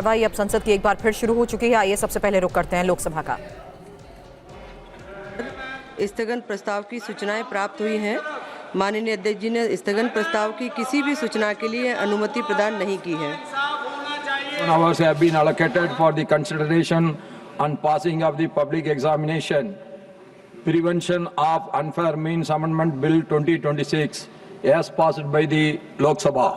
कार्रवाई अब संसद की एक बार फिर शुरू हो चुकी है। आइए सबसे पहले रुख करते हैं लोकसभा का। स्थगन प्रस्ताव की सूचनाएं प्राप्त हुई हैं। माननीय अध्यक्ष जी ने स्थगन प्रस्ताव की किसी भी सूचना के लिए अनुमति प्रदान नहीं की है। Hours have been allocated for the consideration and passing of the public examination, Prevention of Unfair Means Amendment Bill 2026, as passed by the Lok Sabha.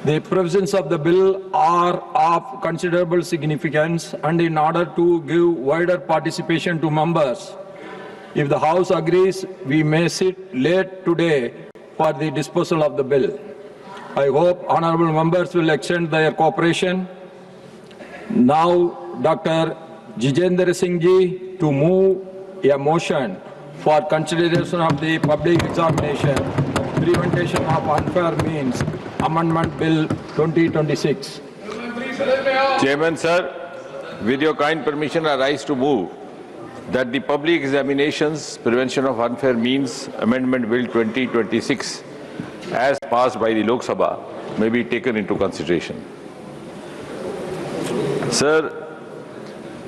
The provisions of the bill are of considerable significance, and in order to give wider participation to members, if the House agrees, we may sit late today for the disposal of the bill. I hope honourable members will extend their cooperation. Now, Dr. Jitendra Singh ji to move a motion for consideration of the public examination, Prevention of Unfair Means Amendment Bill 2026. Chairman, sir, with your kind permission, I rise to move that the Public Examinations Prevention of Unfair Means Amendment Bill 2026, as passed by the Lok Sabha, may be taken into consideration. Sir,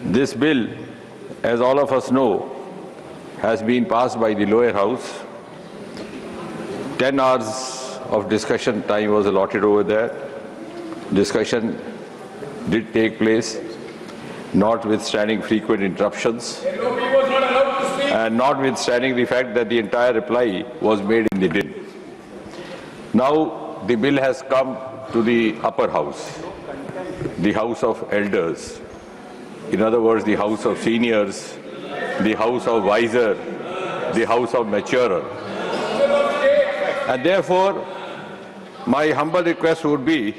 this bill, as all of us know, has been passed by the lower house. 10 hours of discussion time was allotted over there. Discussion did take place, notwithstanding frequent interruptions, and notwithstanding the fact that the entire reply was made in the din. Now the bill has come to the upper house, the House of Elders. In other words, the House of Seniors, the House of Wiser, the House of Maturer. And therefore, my humble request would be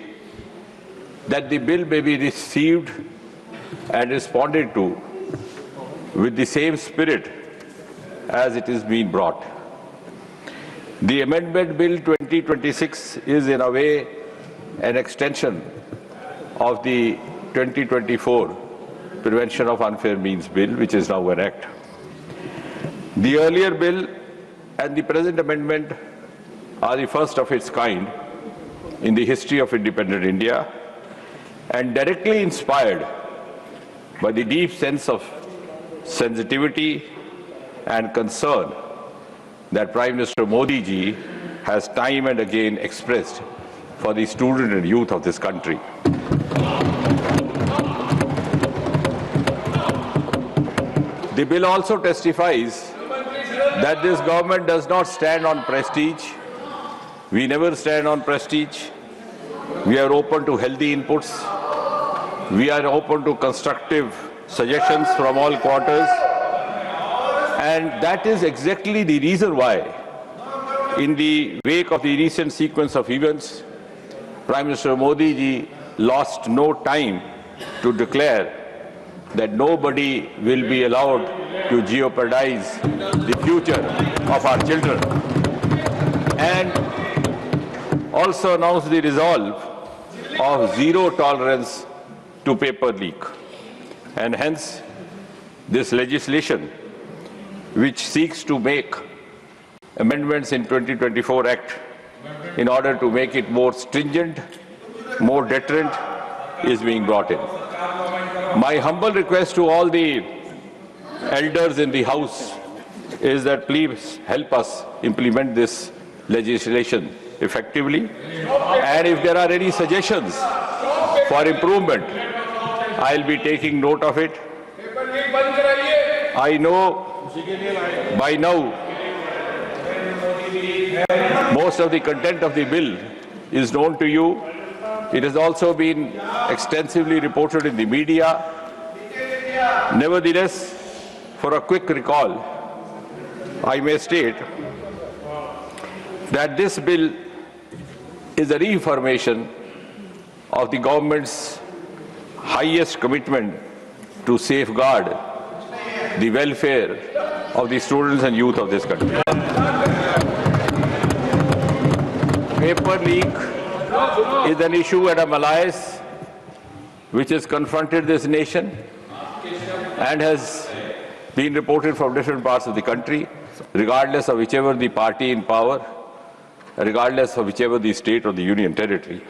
that the bill may be received and responded to with the same spirit as it is being brought. The Amendment Bill 2026 is in a way an extension of the 2024 Prevention of Unfair Means Bill, which is now an act. The earlier bill and the present amendment are the first of its kind in the history of independent India, and directly inspired by the deep sense of sensitivity and concern that Prime Minister Modi ji has time and again expressed for the student and youth of this country. The bill also testifies that this government does not stand on prestige. We never stand on prestige. We are open to healthy inputs. We are open to constructive suggestions from all quarters. And that is exactly the reason why, in the wake of the recent sequence of events, Prime Minister Modi ji lost no time to declare that nobody will be allowed to jeopardize the future of our children, and also announced the resolve of zero tolerance to paper leak. And hence, this legislation, which seeks to make amendments in 2024 Act in order to make it more stringent, more deterrent, is being brought in. My humble request to all the elders in the House is that please help us implement this legislation effectively. And if there are any suggestions for improvement, I'll be taking note of it. I know by now most of the content of the bill is known to you. It has also been extensively reported in the media. Nevertheless, for a quick recall, I may state that this bill is a reaffirmation of the government's highest commitment to safeguard the welfare of the students and youth of this country. Paper leak is an issue at a malaise which has confronted this nation and has been reported from different parts of the country, regardless of whichever the party in power, regardless of whichever the state or the union territory.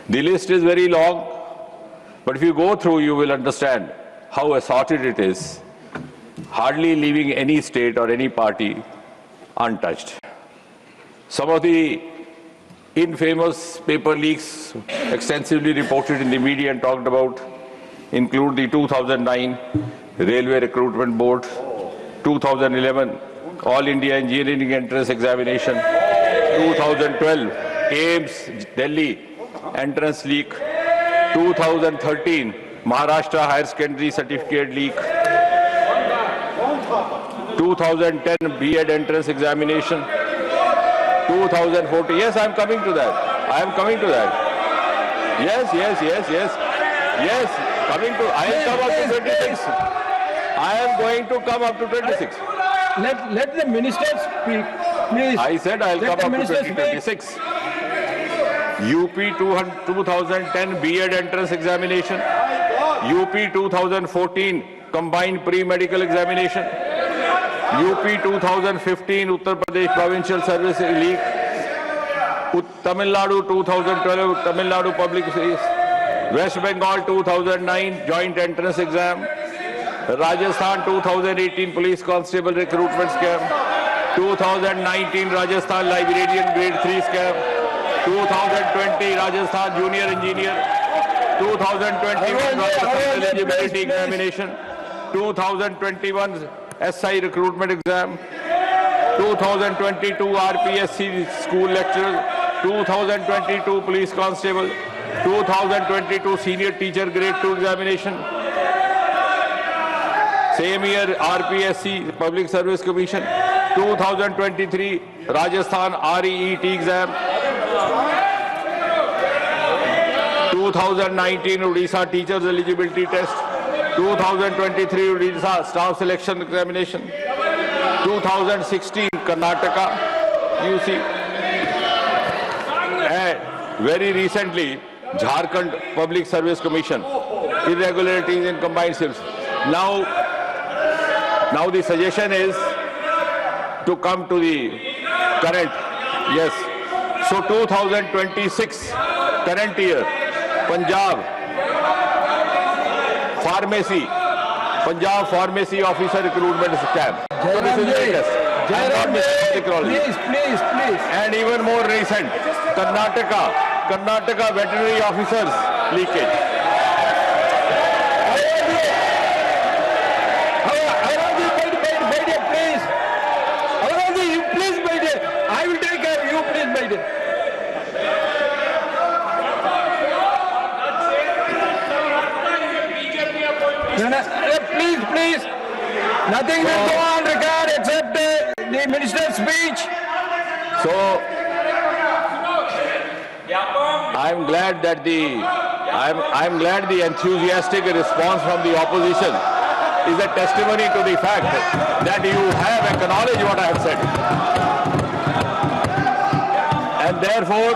The list is very long. But if you go through, you will understand how assorted it is, hardly leaving any state or any party untouched. Some of the infamous paper leaks extensively reported in the media and talked about include the 2009 Railway Recruitment Board, 2011 All India Engineering Entrance Examination, 2012 AIIMS Delhi Entrance Leak, 2013 Maharashtra Higher Secondary Certificate Leak, 2010 B.Ed Entrance Examination, 2014. Yes, I am coming to that. I am coming to that. Yes. Coming to. I will come up to 26. I am going to come up to 26. Let the minister speak, please. I said I will Let come the up to minister 2026. UP 2010 B.Ed Entrance Examination, UP 2014 Combined Pre-Medical Examination, UP 2015 Uttar Pradesh Provincial Service Leak, Tamil Nadu 2012 Tamil Nadu Public Service, West Bengal 2009 Joint Entrance Exam, Rajasthan 2018 Police Constable Recruitment Scam, 2019 Rajasthan Librarian Grade 3 Scam, 2020 Rajasthan Junior Engineer, 2021 Rajasthan Eligibility Examination, 2021 SI Recruitment Exam, 2022 RPSC School Lecturer, 2022 Police Constable, 2022 Senior Teacher Grade 2 Examination, same year RPSC Public Service Commission, 2023 Rajasthan REET exam, 2019 Odisha Teachers Eligibility Test, 2023 Odisha Staff Selection Examination, 2016 Karnataka UC, and very recently Jharkhand Public Service Commission, irregularities in combined service. Now the suggestion is to come to the current, yes. So 2026, current year, Punjab Pharmacy Officer Recruitment Scam. So this is latest. Please. And even more recent, Karnataka Veterinary Officers leakage. I will take care of you, please, my dear. Please. Nothing will go on record except the minister's speech. So I'm glad that I'm glad the enthusiastic response from the opposition is a testimony to the fact that you have acknowledged what I have said. And therefore,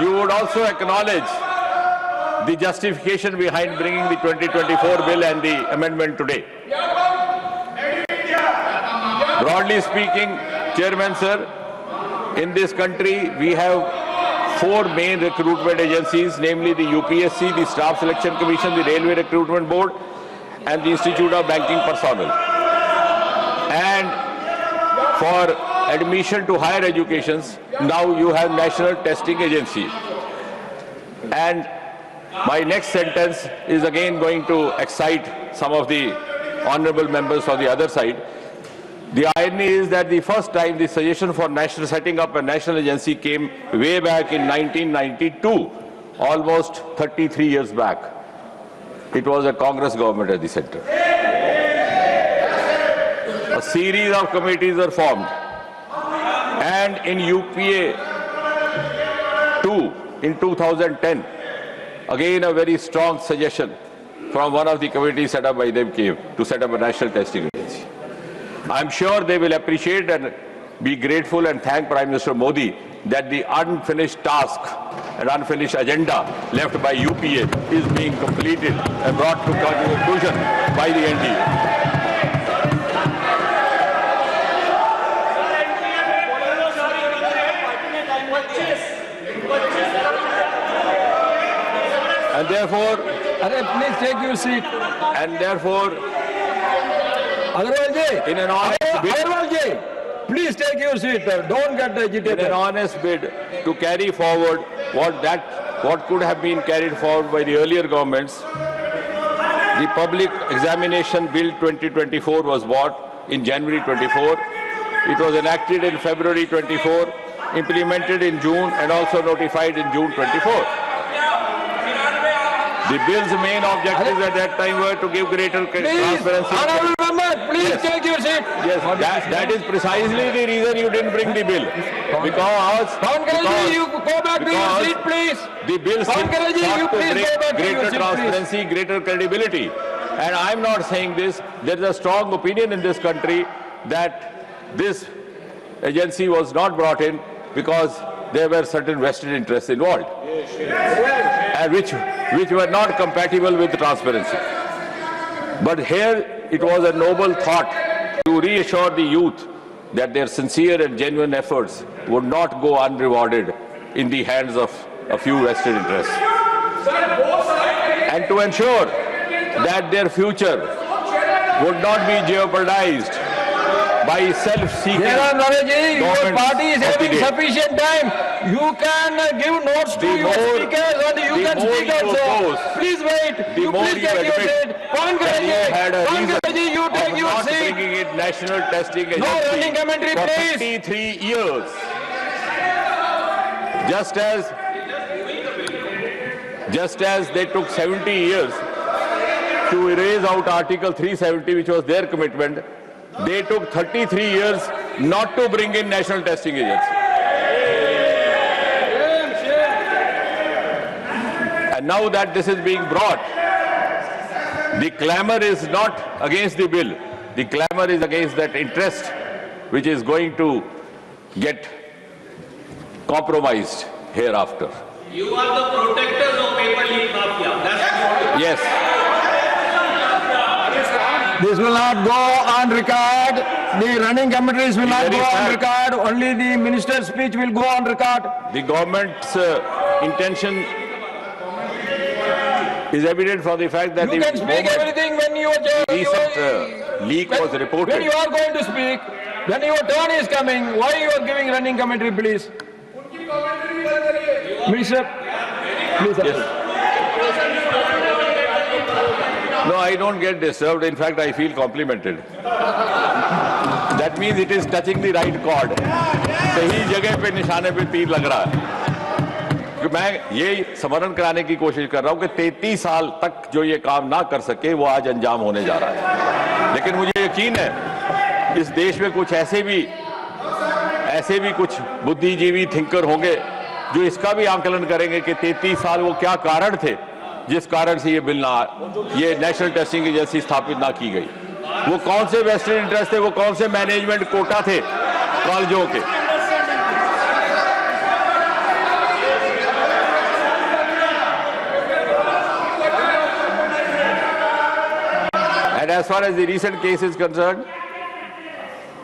you would also acknowledge the justification behind bringing the 2024 bill and the amendment today. Broadly speaking, Chairman Sir, in this country we have 4 main recruitment agencies, namely the UPSC, the Staff Selection Commission, the Railway Recruitment Board, and the Institute of Banking Personnel. And for admission to higher educations, now you have National Testing Agency. And my next sentence is again going to excite some of the honorable members on the other side. The irony is that the first time the suggestion for setting up a national agency came way back in 1992, almost 33 years back. It was a Congress government at the center. A series of committees are formed. And in UPA 2 in 2010, again a very strong suggestion from one of the committees set up by them came to set up a national testing agency. I'm sure they will appreciate and be grateful and thank Prime Minister Modi that the unfinished task and unfinished agenda left by UPA is being completed and brought to conclusion by the NDA. And therefore, please take your seat. And therefore, Agarwal ji, in an honest bid, Agarwal ji, please take your seat. Don't get in agitated. an honest bid to carry forward what could have been carried forward by the earlier governments, the Public Examination Bill 2024 was brought in January 24. It was enacted in February 24, implemented in June, and also notified in June 24. The bill's main objectives at that time were to give greater Please, transparency. honorable member, please Yes. take your seat. Yes, that is precisely the reason you didn't bring the bill. Because Pawan Kalal ji, you go back to your because seat, please. the bill Pawan Kalal ji, you sought to please bring go back to your greater seat, please. transparency, greater credibility. And I'm not saying this. There is a strong opinion in this country that this agency was not brought in because there were certain vested interests involved, and which were not compatible with transparency. But here it was a noble thought to reassure the youth that their sincere and genuine efforts would not go unrewarded in the hands of a few vested interests, and to ensure that their future would not be jeopardized by self-seeking. Jairam Ramesh ji, your governments party is of the having day. sufficient time. You can give notes to The your more- speakers and you the can more speak you also. oppose, Please wait. the You more please you take your admit seat. Pawan that Kalal you had a ji, Pawan reason Kalal ji, you take of your not seat. bringing in national testing No agency running commentary, for please. 53 years. Just as they took 70 years to erase out Article 370, which was their commitment, they took 33 years not to bring in national testing agency. And now that this is being brought, the clamor is not against the bill. The clamor is against that interest which is going to get compromised hereafter. You are the protectors of paper leak mafia. That's what Yes, This will not go on record. The running commentaries will not Very go on fact. record. Only the minister's speech will go on record. the government's intention is evident from the fact that You the can speak moment everything when you recent leak was when reported. you are going to speak. When your turn is coming, why you are giving running commentary, please? Minister, please. Yes. No, I don't get disturbed. In fact, I feel complimented. That means it is touching the right chord. सही जगह पे निशाने पे तीर लग रहा है। कि मैं ये स्मरण कराने की कोशिश कर रहा हूं कि 33 साल तक जो ये काम ना कर सके वो आज अंजाम होने जा रहा है। लेकिन मुझे यकीन है इस देश में कुछ ऐसे भी कुछ बुद्धिजीवी थिंकर होंगे जो इसका भी आकलन करेंगे कि 33 साल वो क्या कारण थे जिस कारण से ये नेशनल टेस्टिंग एजेंसी स्थापित ना की गई। वो कौन से वेस्टेड इंटरेस्ट थे, वो कौन से मैनेजमेंट कोटा थे कॉलेजों के। And as far as the recent case is concerned,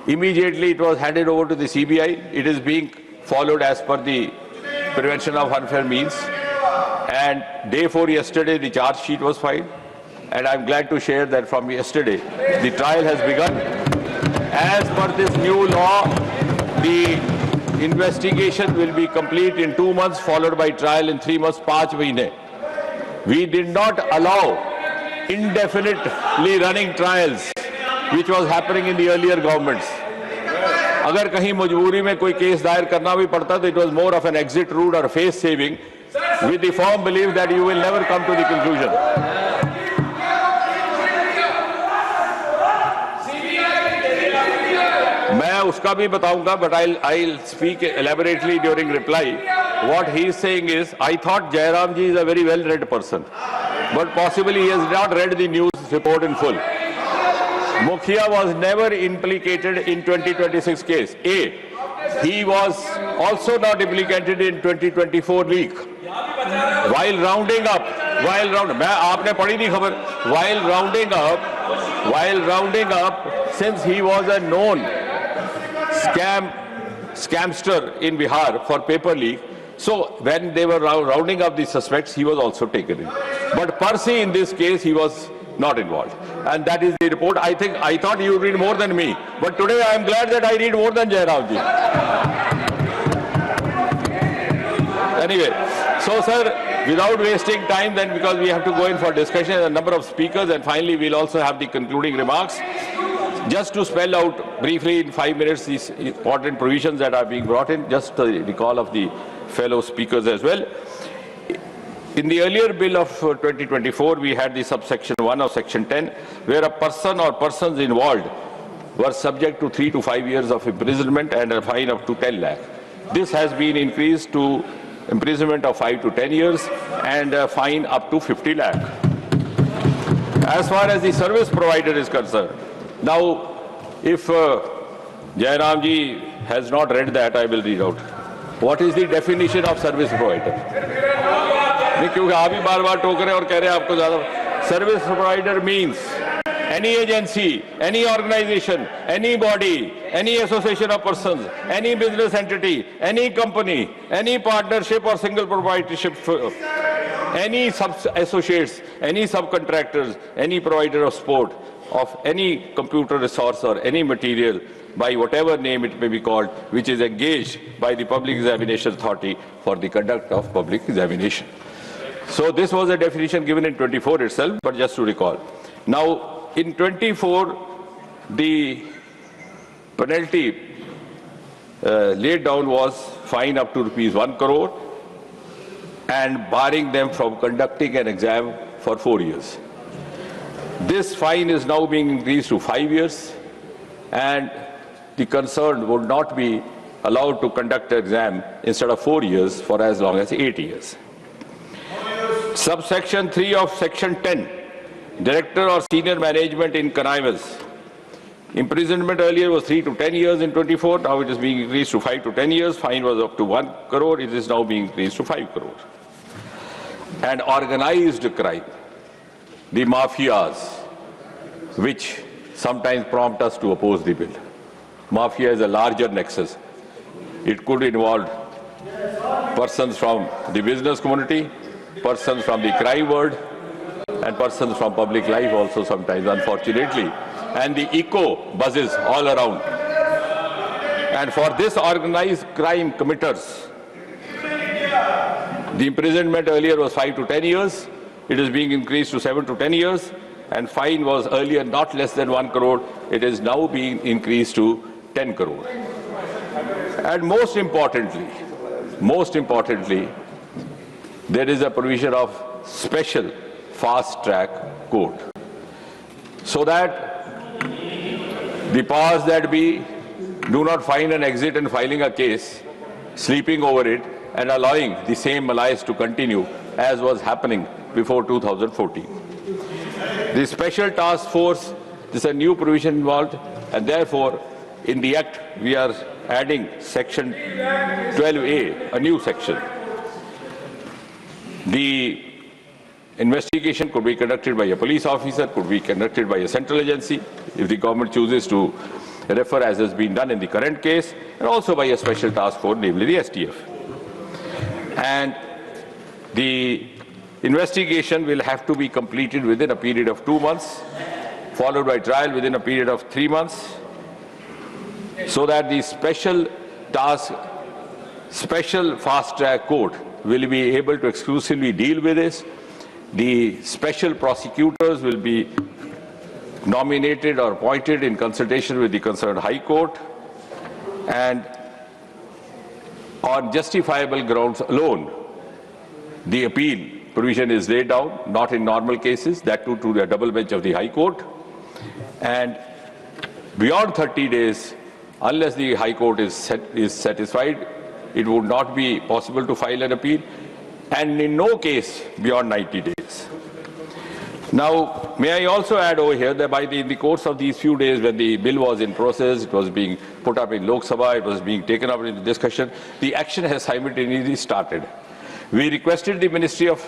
immediately it was handed over to the CBI. It is being followed as per the Prevention of Unfair Means. And day 4 yesterday, the charge sheet was filed. And I'm glad to share that from yesterday, the trial has begun. As per this new law, the investigation will be complete in 2 months, followed by trial in 3 months, 5 mahine. We did not allow indefinitely running trials, which was happening in the earlier governments. अगर कहीं मजबूरी में कोई case दायर करना भी पड़ता तो it was more of an exit route or face saving, with the firm belief that you will never come to the conclusion. मैं उसका भी बताऊंगा, but I'll speak elaborately during reply. What he is saying is, I thought Jairam ji is a very well-read person, but possibly he has not read the news report in full. Mukhia was never implicated in 2026 case. A, he was also not implicated in 2024 leak. While rounding up, मैं आपने पढ़ी नहीं खबर, while rounding up, since he was a known scamster in Bihar for paper leak, So when they were rounding up the suspects, he was also taken in. But per se in this case, he was not involved. And that is the report. I thought you read more than me. But today I am glad that I read more than Jairam ji. Anyway, so sir, without wasting time then, because we have to go in for discussion, a number of speakers, and finally we'll also have the concluding remarks. Just to spell out briefly in 5 minutes these important provisions that are being brought in, just the recall of the fellow speakers as well. In the earlier bill of 2024, we had the subsection 1 of section 10, where a person or persons involved were subject to 3 to 5 years of imprisonment and a fine up to 10 lakh. This has been increased to imprisonment of 5 to 10 years and a fine up to 50 lakh. As far as the service provider is concerned, now if Jairam ji has not read that, I will read out. What is the definition of service provider? नहीं, क्योंकि आप ही बार बार टोक रहे हैं और कह रहे हैं आपको ज्यादा. Service provider means any agency, any organization, any body, any association of persons, any business entity, any company, any partnership or single proprietorship, any sub-associates, any subcontractors, any provider of sport, of any computer resource or any material, by whatever name it may be called, which is engaged by the Public Examination Authority for the conduct of public examination. So this was a definition given in 24 itself, but just to recall. Now, in 24, the penalty laid down was fine up to ₹1 crore and barring them from conducting an exam for 4 years. This fine is now being increased to 5 years, and the concerned would not be allowed to conduct an exam instead of 4 years for as long as 8 years. Subsection 3 of section 10, director or senior management in connivance. Imprisonment earlier was 3 to 10 years in 24, now it is being increased to 5 to 10 years. Fine was up to 1 crore, it is now being increased to 5 crore. And organized crime, the mafias, which sometimes prompt us to oppose the bill. Mafia is a larger nexus. It could involve persons from the business community, persons from the crime world, and persons from public life also sometimes, unfortunately. And the echo buzzes all around. And for this organized crime committers, the imprisonment earlier was 5 to 10 years. It is being increased to 7 to 10 years. And fine was earlier not less than 1 crore. It is now being increased to 10 crore. And most importantly, there is a provision of special fast-track court, so that the powers that be do not find an exit in filing a case, sleeping over it, and allowing the same malaise to continue as was happening before 2014. The Special Task Force, this is a new provision involved, and therefore, in the Act, we are adding Section 12A, a new section. The investigation could be conducted by a police officer, could be conducted by a central agency, if the government chooses to refer, as has been done in the current case, and also by a special task force, namely the STF. And the investigation will have to be completed within a period of 2 months, followed by trial within a period of 3 months, so that the special fast-track court will be able to exclusively deal with this. The special prosecutors will be nominated or appointed in consultation with the concerned High Court, and on justifiable grounds alone, the appeal provision is laid down, not in normal cases, that too to the double bench of the High Court. And beyond 30 days, unless the High Court is satisfied, it would not be possible to file an appeal, and in no case beyond 90 days. Now, may I also add over here that in the course of these few days when the bill was in process, it was being put up in Lok Sabha, it was being taken up in the discussion, the action has simultaneously started. We requested the Ministry of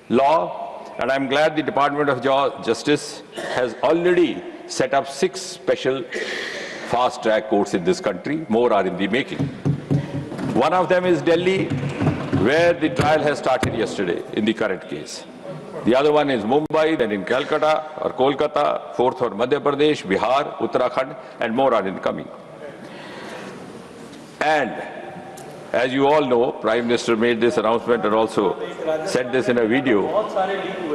Law, and I'm glad the Department of Justice has already set up 6 special fast-track courts in this country. More are in the making. One of them is Delhi, where the trial has started yesterday in the current case. The other one is Mumbai, then in Calcutta or Kolkata, fourth or Madhya Pradesh, Bihar, Uttarakhand, and more are incoming. And as you all know, Prime Minister made this announcement and also said this in a video.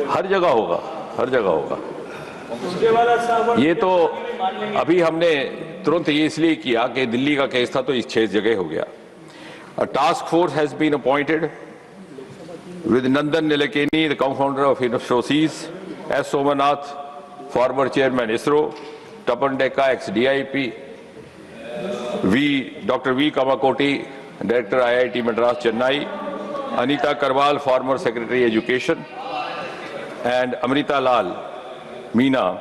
हर जगह होगा, हर जगह होगा. ये तो अभी हमने तुरंत ये इसलिए किया कि दिल्ली का केस था तो इस 6 जगह हो गया. A task force has been appointed with Nandan Nilekani, the co-founder of Infosys, S. Somanath, former chairman ISRO, Tapan Dekka, ex-DIP, Dr. V. Kamakoti, director IIT Madras, Chennai, Anita Karwal, former secretary education, and Amrita Lal, Meena,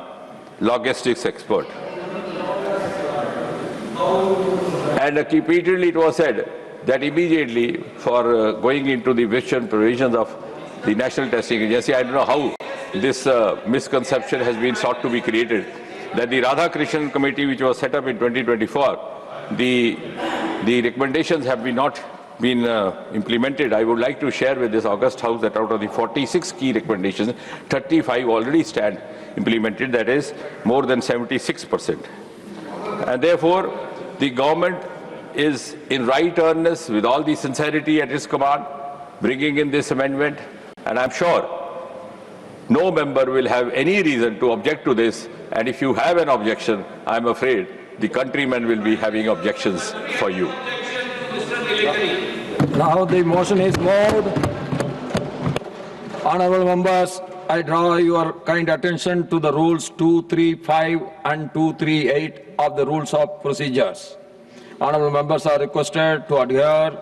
logistics expert. And repeatedly it was said that immediately for going into the vision provisions of the National Testing Agency, I don't know how this misconception has been sought to be created, that the Radhakrishnan Committee, which was set up in 2024, the recommendations have not been implemented. I would like to share with this August House that out of the 46 key recommendations, 35 already stand implemented, that is more than 76%. And therefore, the government is in right earnest with all the sincerity at its command, bringing in this amendment, and I'm sure no member will have any reason to object to this, and if you have an objection, I'm afraid the countrymen will be having objections for you. Now the motion is moved. Honorable members, I draw your kind attention to the rules 235 and 238 of the rules of procedures. Honorable members are requested to adhere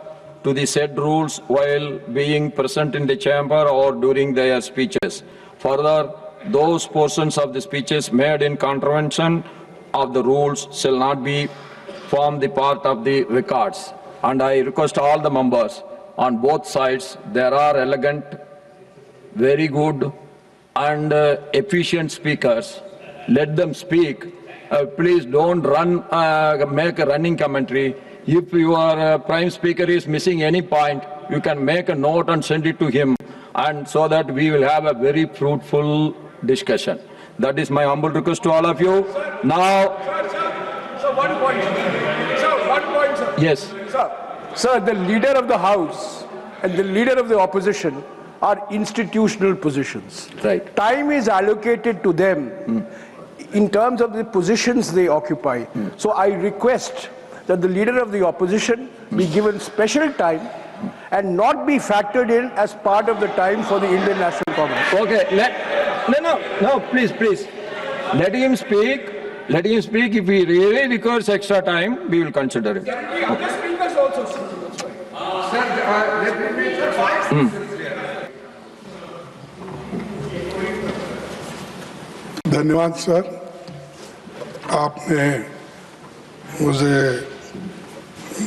to the said rules while being present in the chamber or during their speeches. Further, those portions of the speeches made in contravention of the rules shall not form the part of the records. And I request all the members on both sides, there are elegant, very good and efficient speakers. Let them speak. Please don't make a running commentary. If your prime speaker is missing any point, you can make a note and send it to him, and so that we will have a very fruitful discussion. That is my humble request to all of you. Now, Sir, one point. Sir, one point, sir. yes. Sir, the leader of the House and the leader of the opposition are institutional positions. Right. Time is allocated to them in terms of the positions they occupy. So I request that the leader of the opposition be given special time and not be factored in as part of the time for the Indian National Congress. Okay. No, please. Let him speak. Let him speak. If he really requires extra time, we will consider it. धन्यवाद sir, आपने मुझे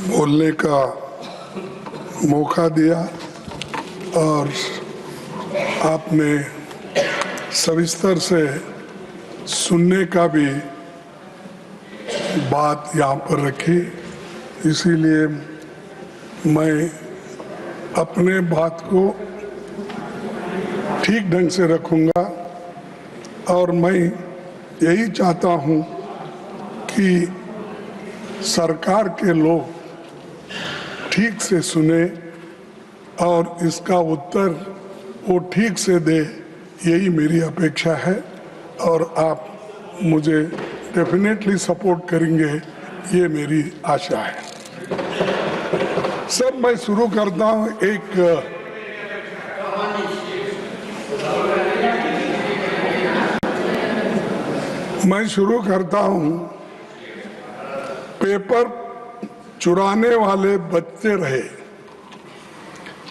बोलने का मौका दिया और आपने सविस्तर से सुनने का भी बात यहाँ पर रखी, इसीलिए मैं अपने बात को ठीक ढंग से रखूँगा और मैं यही चाहता हूँ कि सरकार के लोग ठीक से सुने और इसका उत्तर वो ठीक से दे, यही मेरी अपेक्षा है और आप मुझे डेफिनेटली सपोर्ट करेंगे, ये मेरी आशा है। सर, मैं शुरू करता हूँ पेपर चुराने वाले बचते रहे,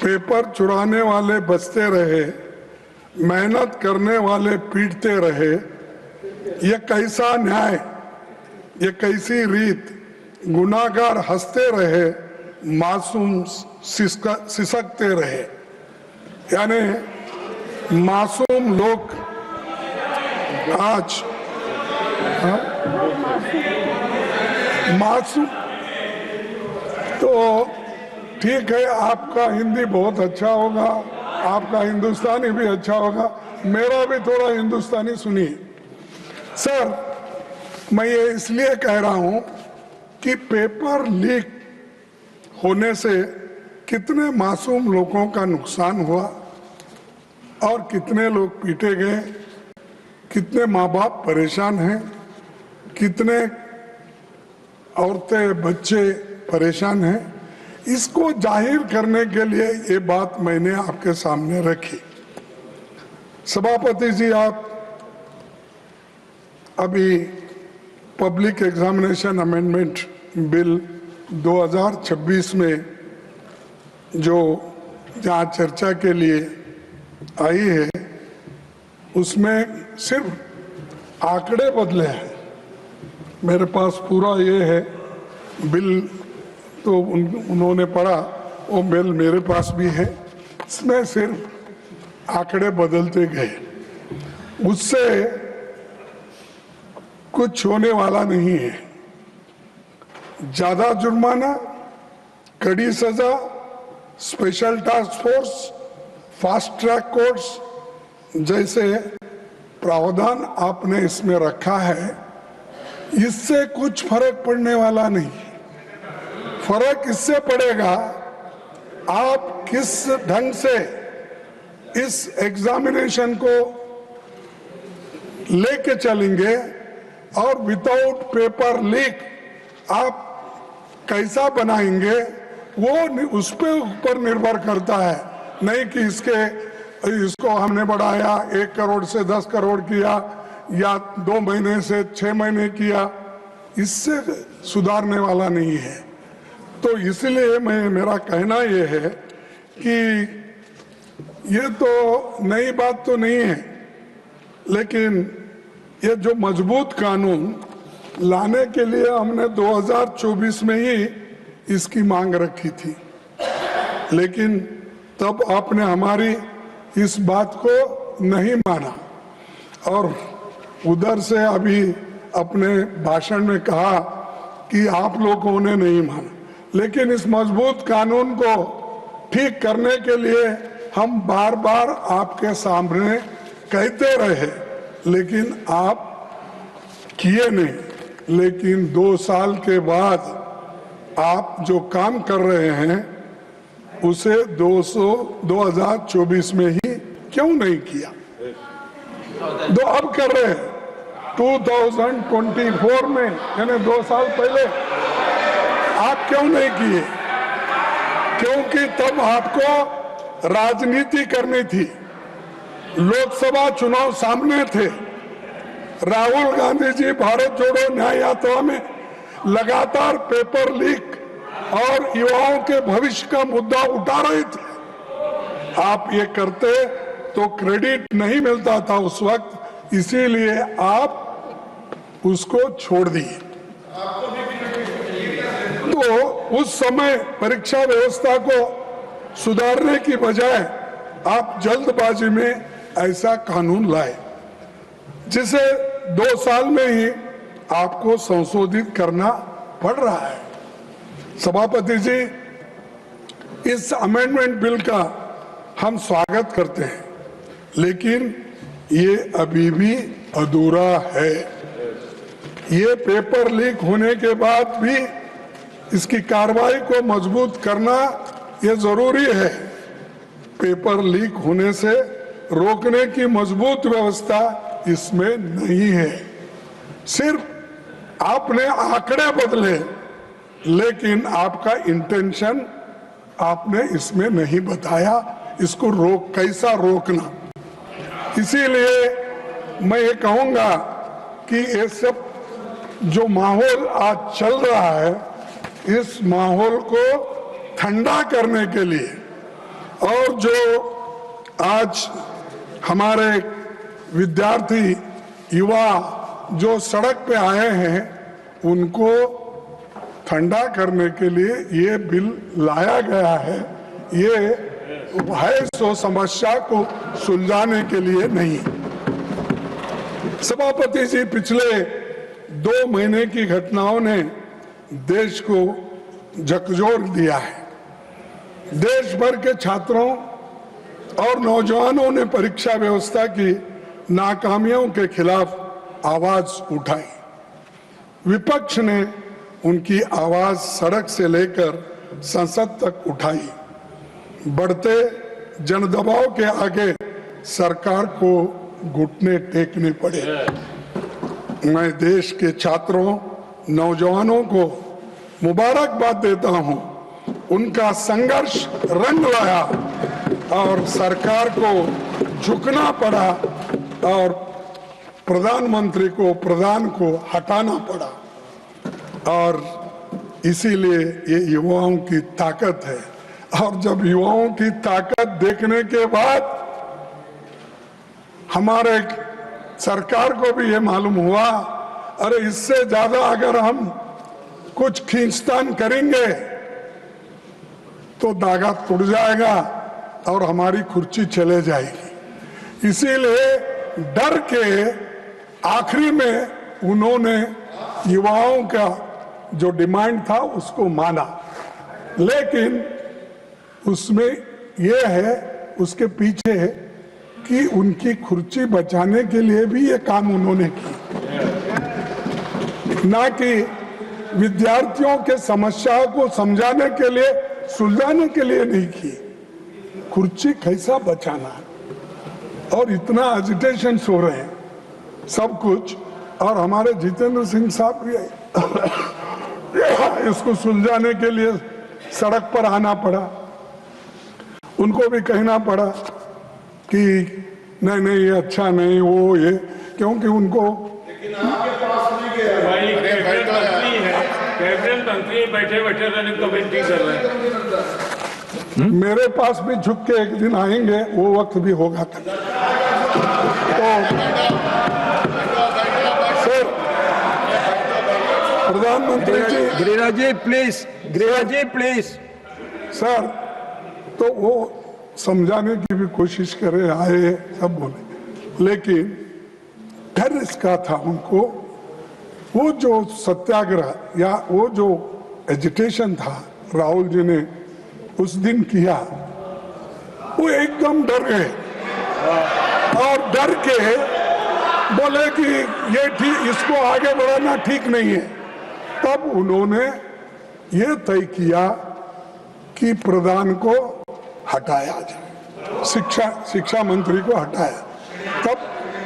पेपर चुराने वाले बचते रहे, मेहनत करने वाले पीटते रहे, ये कैसा न्याय, ये कैसी रीत, गुनाहगार हंसते रहे, मासूम सिसकते रहे। यानी मासूम लोग आज मासूम तो ठीक है, आपका हिंदी बहुत अच्छा होगा, आपका हिंदुस्तानी भी अच्छा होगा, मेरा भी थोड़ा हिंदुस्तानी सुनिए। सर, मैं ये इसलिए कह रहा हूं कि पेपर लीक होने से कितने मासूम लोगों का नुकसान हुआ और कितने लोग पीटे गए, कितने माँ बाप परेशान हैं, कितने औरतें बच्चे परेशान हैं, इसको जाहिर करने के लिए ये बात मैंने आपके सामने रखी। सभापति जी, आप अभी पब्लिक एग्जामिनेशन अमेंडमेंट बिल 2026 में जो जहाँ चर्चा के लिए आई है, उसमें सिर्फ आंकड़े बदले हैं। मेरे पास पूरा ये है बिल, तो उन्होंने पढ़ा, वो बिल मेरे पास भी है, इसमें सिर्फ आंकड़े बदलते गए, उससे कुछ होने वाला नहीं है। ज्यादा जुर्माना, कड़ी सजा, special task force, fast track courts जैसे प्रावधान आपने इसमें रखा है, इससे कुछ फर्क पड़ने वाला नहीं। फर्क इससे पड़ेगा आप किस ढंग से इस एग्जामिनेशन को लेके चलेंगे और विदाउट पेपर लीक आप कैसा बनाएंगे, वो उस पे ऊपर निर्भर करता है। नहीं कि इसको हमने बढ़ाया 1 करोड़ से 10 करोड़ किया या 2 महीने से 6 महीने किया, इससे सुधारने वाला नहीं है। तो इसलिए मेरा कहना ये है कि ये तो नई बात तो नहीं है, लेकिन ये जो मजबूत कानून लाने के लिए हमने 2024 में ही इसकी मांग रखी थी, लेकिन तब आपने हमारी इस बात को नहीं माना और उधर से अभी अपने भाषण में कहा कि आप लोगों ने नहीं माना। लेकिन इस मजबूत कानून को ठीक करने के लिए हम बार बार आपके सामने कहते रहे, लेकिन आप किए नहीं। लेकिन 2 साल के बाद आप जो काम कर रहे हैं उसे 2024 में ही क्यों नहीं किया? तो अब कर रहे हैं 2024 में, यानी 2 साल पहले आप क्यों नहीं किए? क्योंकि तब आपको राजनीति करनी थी, लोकसभा चुनाव सामने थे। राहुल गांधी जी भारत जोड़ो न्याय यात्रा में लगातार पेपर लीक और युवाओं के भविष्य का मुद्दा उठा रहे थे। आप ये करते तो क्रेडिट नहीं मिलता था उस वक्त, इसीलिए आप उसको छोड़ दिए। तो उस समय परीक्षा व्यवस्था को सुधारने की बजाय आप जल्दबाजी में ऐसा कानून लाए, जिसे 2 साल में ही आपको संशोधित करना पड़ रहा है। सभापति जी, इस अमेंडमेंट बिल का हम स्वागत करते हैं, लेकिन ये अभी भी अधूरा है। ये पेपर लीक होने के बाद भी इसकी कार्रवाई को मजबूत करना ये जरूरी है। पेपर लीक होने से रोकने की मजबूत व्यवस्था इसमें नहीं है। सिर्फ आपने आंकड़े बदले, लेकिन आपका इंटेंशन आपने इसमें नहीं बताया, इसको कैसा रोकना। इसीलिए मैं ये कहूंगा कि ये सब जो माहौल आज चल रहा है, इस माहौल को ठंडा करने के लिए और जो आज हमारे विद्यार्थी युवा जो सड़क पे आए हैं, उनको ठंडा करने के लिए ये बिल लाया गया है। ये है सो समस्या को सुलझाने के लिए नहीं। सभापति जी, पिछले 2 महीने की घटनाओं ने देश को झकझोर दिया है। देश भर के छात्रों और नौजवानों ने परीक्षा व्यवस्था की नाकामियों के खिलाफ आवाज उठाई। विपक्ष ने उनकी आवाज सड़क से लेकर संसद तक उठाई। बढ़ते जनदबाव के आगे सरकार को घुटने टेकने पड़े। मैं देश के छात्रों नौजवानों को मुबारकबाद देता हूं। उनका संघर्ष रंग लाया और सरकार को झुकना पड़ा और प्रधानमंत्री को प्रधान को हटाना पड़ा। और इसीलिए ये युवाओं की ताकत है। और जब युवाओं की ताकत देखने के बाद हमारे सरकार को भी ये मालूम हुआ, अरे इससे ज्यादा अगर हम कुछ खींचतान करेंगे तो धागा टूट जाएगा और हमारी कुर्सी चले जाएगी। इसीलिए डर के आखिरी में उन्होंने युवाओं का जो डिमांड था उसको माना। लेकिन उसमें यह है, उसके पीछे है कि उनकी कुर्सी बचाने के लिए भी ये काम उन्होंने की, ना कि विद्यार्थियों के समस्याओं को समझाने के लिए सुलझाने के लिए नहीं की। कुर्सी कैसा बचाना है और इतना एजिटेशन हो रहे हैं सब कुछ। और हमारे जितेंद्र सिंह साहब भी इसको सुलझाने के लिए सड़क पर आना पड़ा। उनको भी कहना पड़ा कि नहीं नहीं ये अच्छा नहीं वो ये, क्योंकि उनको कैबिनेट मंत्री बैठे बैठे रनिंग कमेटी कर रहे हैं। मेरे पास भी झुक के एक दिन आएंगे, वो वक्त भी होगा। तो सर प्रधानमंत्री जी, गिरिराज जी प्लीज। सर तो वो समझाने की भी कोशिश करे, आए सब बोले, लेकिन डर इसका था उनको। वो जो सत्याग्रह या वो जो एजिटेशन था राहुल जी ने उस दिन किया, वो एकदम डर गए और डर के बोले कि ये ठीक, इसको आगे बढ़ाना ठीक नहीं है। तब उन्होंने ये तय किया कि प्रधान को हटाया जाए, शिक्षा मंत्री को हटाया। तब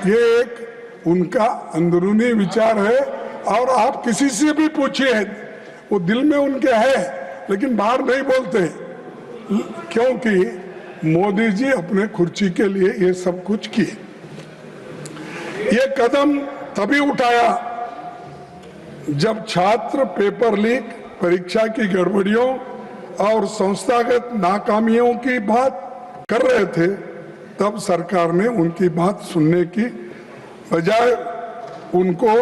ये एक उनका अंदरूनी विचार है और आप किसी से भी पूछिए, वो दिल में उनके है लेकिन बाहर नहीं बोलते, क्योंकि मोदी जी अपने कुर्सी के लिए ये सब कुछ किए। ये कदम तभी उठाया जब छात्र पेपर लीक, परीक्षा की गड़बड़ियों और संस्थागत नाकामियों की बात कर रहे थे। तब सरकार ने उनकी बात सुनने की बजाय उनको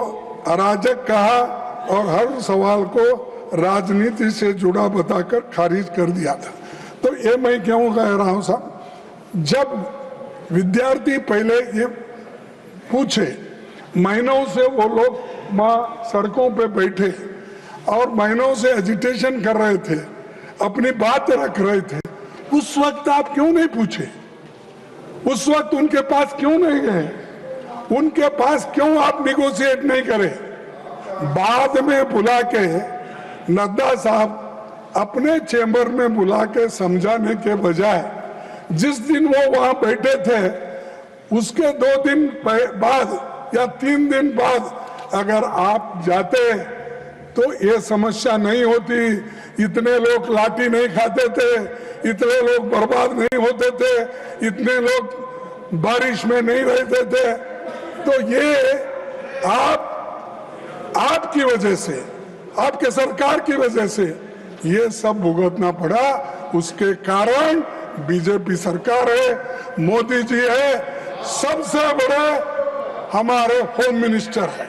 अराजक कहा और हर सवाल को राजनीति से जुड़ा बताकर खारिज कर दिया था। तो ये मैं क्यों कह रहा हूं साहब, जब विद्यार्थी पहले ये पूछे, महीनों से वो लोग वहाँ सड़कों पे बैठे और महीनों से एजिटेशन कर रहे थे, अपनी बात रख रहे थे, उस वक्त आप क्यों नहीं पूछे? उस वक्त उनके पास क्यों नहीं गए? उनके पास क्यों आप निगोशिएट नहीं करें? बाद में बुला के नड्डा साहब अपने चेंबर में बुला के समझाने के बजाय जिस दिन वो वहां बैठे थे उसके 2 दिन बाद या 3 दिन बाद अगर आप जाते तो ये समस्या नहीं होती, इतने लोग लाठी नहीं खाते थे, इतने लोग बर्बाद नहीं होते थे, इतने लोग बारिश में नहीं रहते थे। तो ये आपकी वजह से, आपके सरकार की वजह से ये सब भुगतना पड़ा। उसके कारण बीजेपी सरकार है, मोदी जी है, सबसे बड़े हमारे होम मिनिस्टर है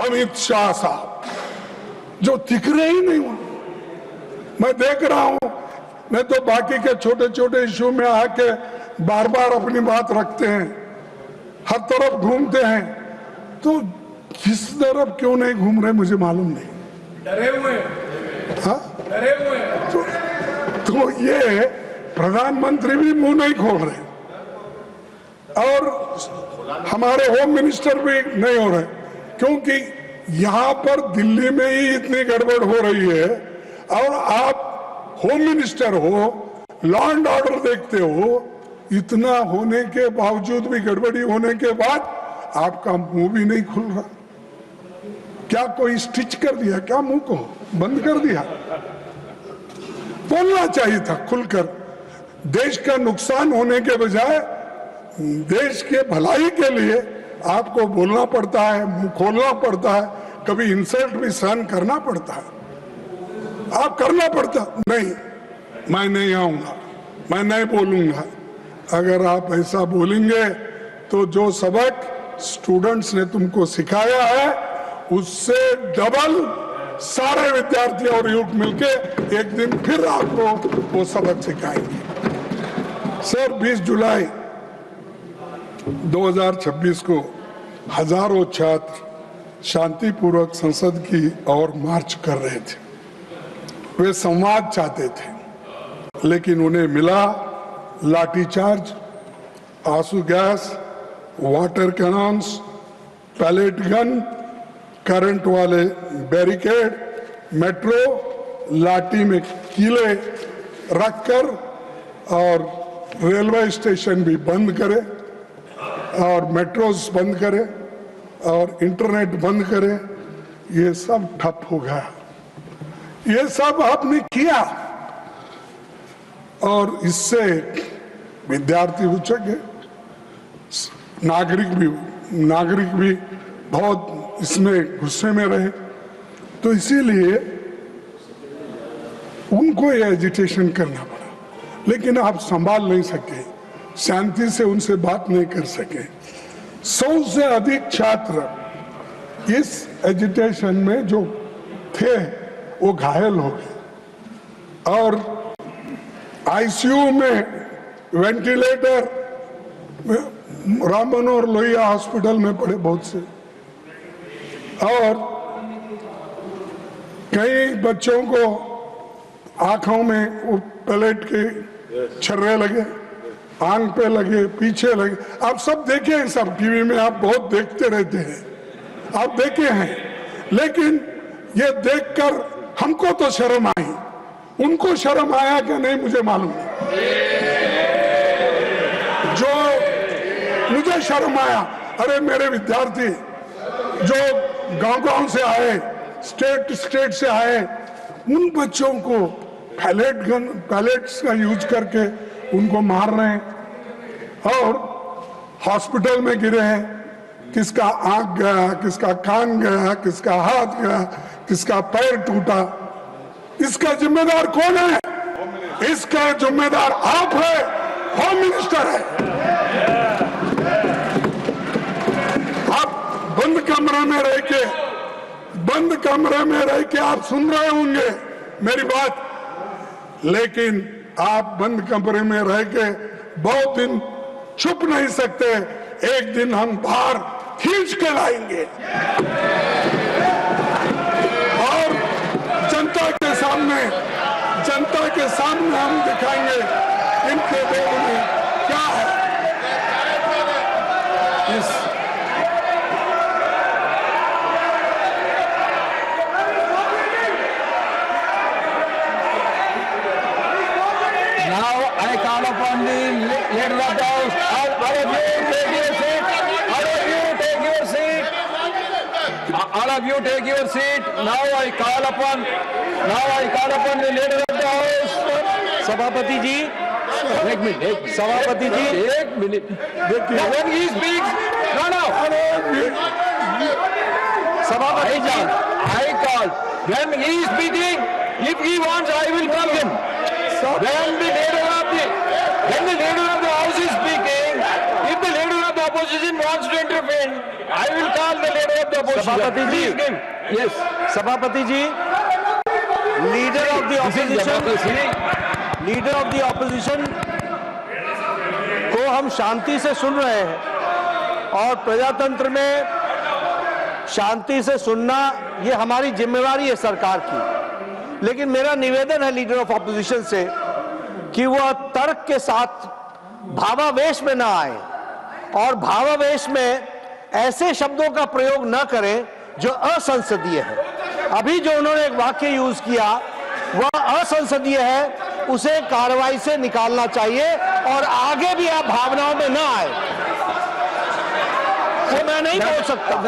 अमित शाह साहब, जो दिख रहे ही नहीं हुआ। मैं देख रहा हूं, नहीं तो बाकी के छोटे छोटे इश्यू में आके बार बार अपनी बात रखते हैं, हर तरफ घूमते हैं। तो किस तरफ क्यों नहीं घूम रहे मुझे मालूम नहीं। डरे हुए हाँ? डरे हुए तो तो ये प्रधानमंत्री भी मुंह नहीं खोल रहे और हमारे होम मिनिस्टर भी नहीं हो रहे, क्योंकि यहां पर दिल्ली में ही इतनी गड़बड़ हो रही है और आप होम मिनिस्टर हो, लॉ एंड ऑर्डर देखते हो, इतना होने के बावजूद भी, गड़बड़ी होने के बाद आपका मुंह भी नहीं खुल रहा। क्या कोई स्टिच कर दिया क्या? मुंह को बंद कर दिया? बोलना चाहिए था खुलकर। देश का नुकसान होने के बजाय देश के भलाई के लिए आपको बोलना पड़ता है, मुंह खोलना पड़ता है, कभी इंसल्ट भी सहन करना पड़ता है। आप करना पड़ता नहीं, मैं नहीं आऊंगा, मैं नहीं बोलूंगा। अगर आप ऐसा बोलेंगे तो जो सबक स्टूडेंट्स ने तुमको सिखाया है उससे डबल सारे विद्यार्थी और युवक मिलके एक दिन फिर आपको वो सबक सिखाएंगे। सर, 20 जुलाई 2026 को हजारों छात्र शांतिपूर्वक संसद की ओर मार्च कर रहे थे। वे संवाद चाहते थे, लेकिन उन्हें मिला लाठीचार्ज, आंसू gas, water cannons, pellet gun, current वाले बैरिकेड, मेट्रो लाठी में कीले रखकर और रेलवे स्टेशन भी बंद करे और मेट्रोस बंद करे और इंटरनेट बंद करे। ये सब ठप हो गया। ये सब आपने किया और इससे विद्यार्थी उचक, नागरिक भी बहुत इसमें गुस्से में रहे। तो इसीलिए उनको ये एजिटेशन करना पड़ा, लेकिन आप संभाल नहीं सके, शांति से उनसे बात नहीं कर सके। 100 से अधिक छात्र इस एजिटेशन में जो थे वो घायल हो गए और आईसीयू में वेंटिलेटर राम मनोहर लोहिया हॉस्पिटल में पड़े बहुत से, और कई बच्चों को आंखों में वो पैलेट के छर्रे लगे, आंख पे लगे, पीछे लगे। आप सब देखे हैं, सब टीवी में आप बहुत देखते रहते हैं, आप देखे हैं। लेकिन ये देखकर हमको तो शर्म आई, उनको शर्म आया कि नहीं मुझे मालूम नहीं। जो मुझे शर्म आया, अरे मेरे विद्यार्थी जो गांव-गांव से आए, स्टेट से आए, उन बच्चों को पैलेट्स का यूज करके उनको मार रहे हैं और हॉस्पिटल में गिरे हैं। किसका आंख गया, किसका कान गया, किसका हाथ गया, किसका पैर टूटा। इसका जिम्मेदार कौन है? इसका जिम्मेदार आप है, होम मिनिस्टर है। आप बंद कमरे में रह के आप सुन रहे होंगे मेरी बात, लेकिन आप बंद कमरे में रह के बहुत दिन छुप नहीं सकते। एक दिन हम बाहर खींच के लाएंगे और जनता के सामने हम दिखाएंगे इनके दिल में क्या है। Now I call upon the leader of the House. All of you take your seat. All of you take your seat. All of you take your seat. Now I call upon the leader of the House. सभापति जी, एक minute, सभापति जी, एक minute. When he speaks, no. सभापति जी, I call. When he is speaking, if he wants, I will call him. When the leader of the House is speaking, if the leader of the opposition wants to intervene, I will call the leader of the opposition. सभापति जी, Please give. Yes. सभापति जी, leader of the opposition को हम शांति से सुन रहे हैं और प्रजातंत्र में शांति से सुनना ये हमारी जिम्मेवारी है सरकार की। लेकिन मेरा निवेदन है लीडर ऑफ ऑपोजिशन से कि वह तर्क के साथ भावावेश में ना आए और भावावेश में ऐसे शब्दों का प्रयोग न करें जो असंसदीय है। अभी जो उन्होंने एक वाक्य यूज किया वह असंसदीय है, उसे कार्रवाई से निकालना चाहिए और आगे भी आप भावनाओं में ना आए। वो मैं नहीं बोल सकता, वो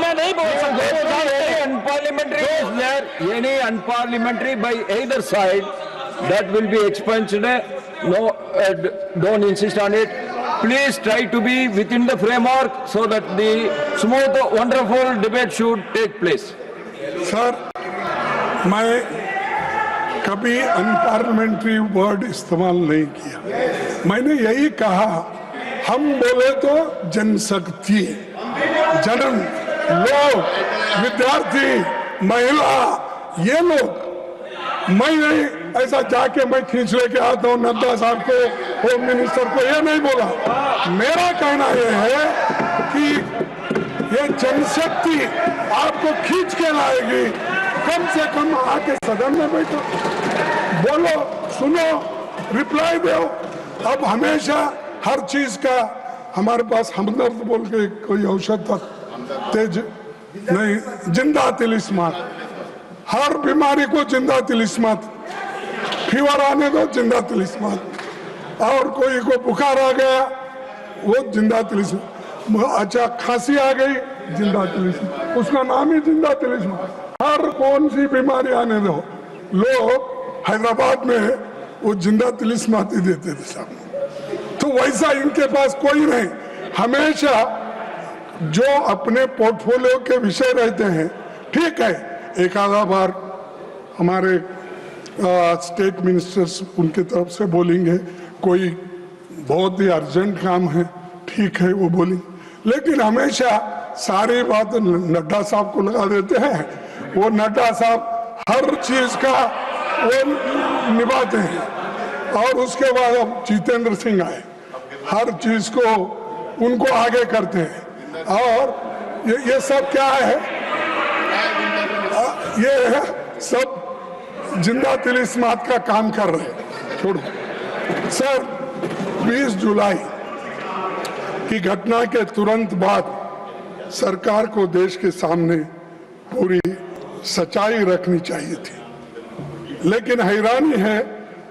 मैं नहीं बोल सकता। Any unparliamentary by either side that will be expunged. No, don't insist on it. Please try to be within the framework so that the smooth, wonderful debate should take place. Sir, मैं कभी unparliamentary word इस्तेमाल नहीं किया। मैंने यही कहा, हम बोले तो जनशक्ति, जन, लोग, विद्यार्थी, महिला, ये लोग। मैं नहीं ऐसा जाके मैं खींच लेके आता हूँ नड्डा साहब को, होम मिनिस्टर को, ये नहीं बोला। मेरा कहना ये है कि ये जनशक्ति आपको खींच के लाएगी। कम से कम आके सदन में बैठो, बोलो, सुनो, रिप्लाई दो। अब हमेशा हर चीज का हमारे पास हमदर्द बोल के कोई औषध तक तेज नहीं, जिंदा तिलिस्मात, हर बीमारी को जिंदा तिलिस्मात, फीवर आने दो जिंदा तिलिस्मात, और कोई को बुखार आ गया वो जिंदा तिलिस्मात, अच्छा खांसी आ गई जिंदा तिलिस्मात, उसका नाम ही जिंदा तिलिस्मात। हर कौन सी बीमारी आने दो, लोग हैदराबाद में वो जिंदा तिलिस्मात ही देते थे साहब। तो वैसा इनके पास कोई नहीं। हमेशा जो अपने पोर्टफोलियो के विषय रहते हैं, ठीक है, एक आधा बार हमारे स्टेट मिनिस्टर्स उनके तरफ से बोलेंगे, कोई बहुत ही अर्जेंट काम है, ठीक है, वो बोलेंगे। लेकिन हमेशा सारी बात नड्डा साहब को लगा देते हैं। वो नड्डा साहब हर चीज का वो निभाते हैं। और उसके बाद अब जितेंद्र सिंह आए, हर चीज को उनको आगे करते हैं। और ये सब क्या है, ये सब जिंदा तिलिस्मात का काम कर रहे हैं। छोड़ो सर, 20 जुलाई की घटना के तुरंत बाद सरकार को देश के सामने पूरी सच्चाई रखनी चाहिए थी। लेकिन हैरानी है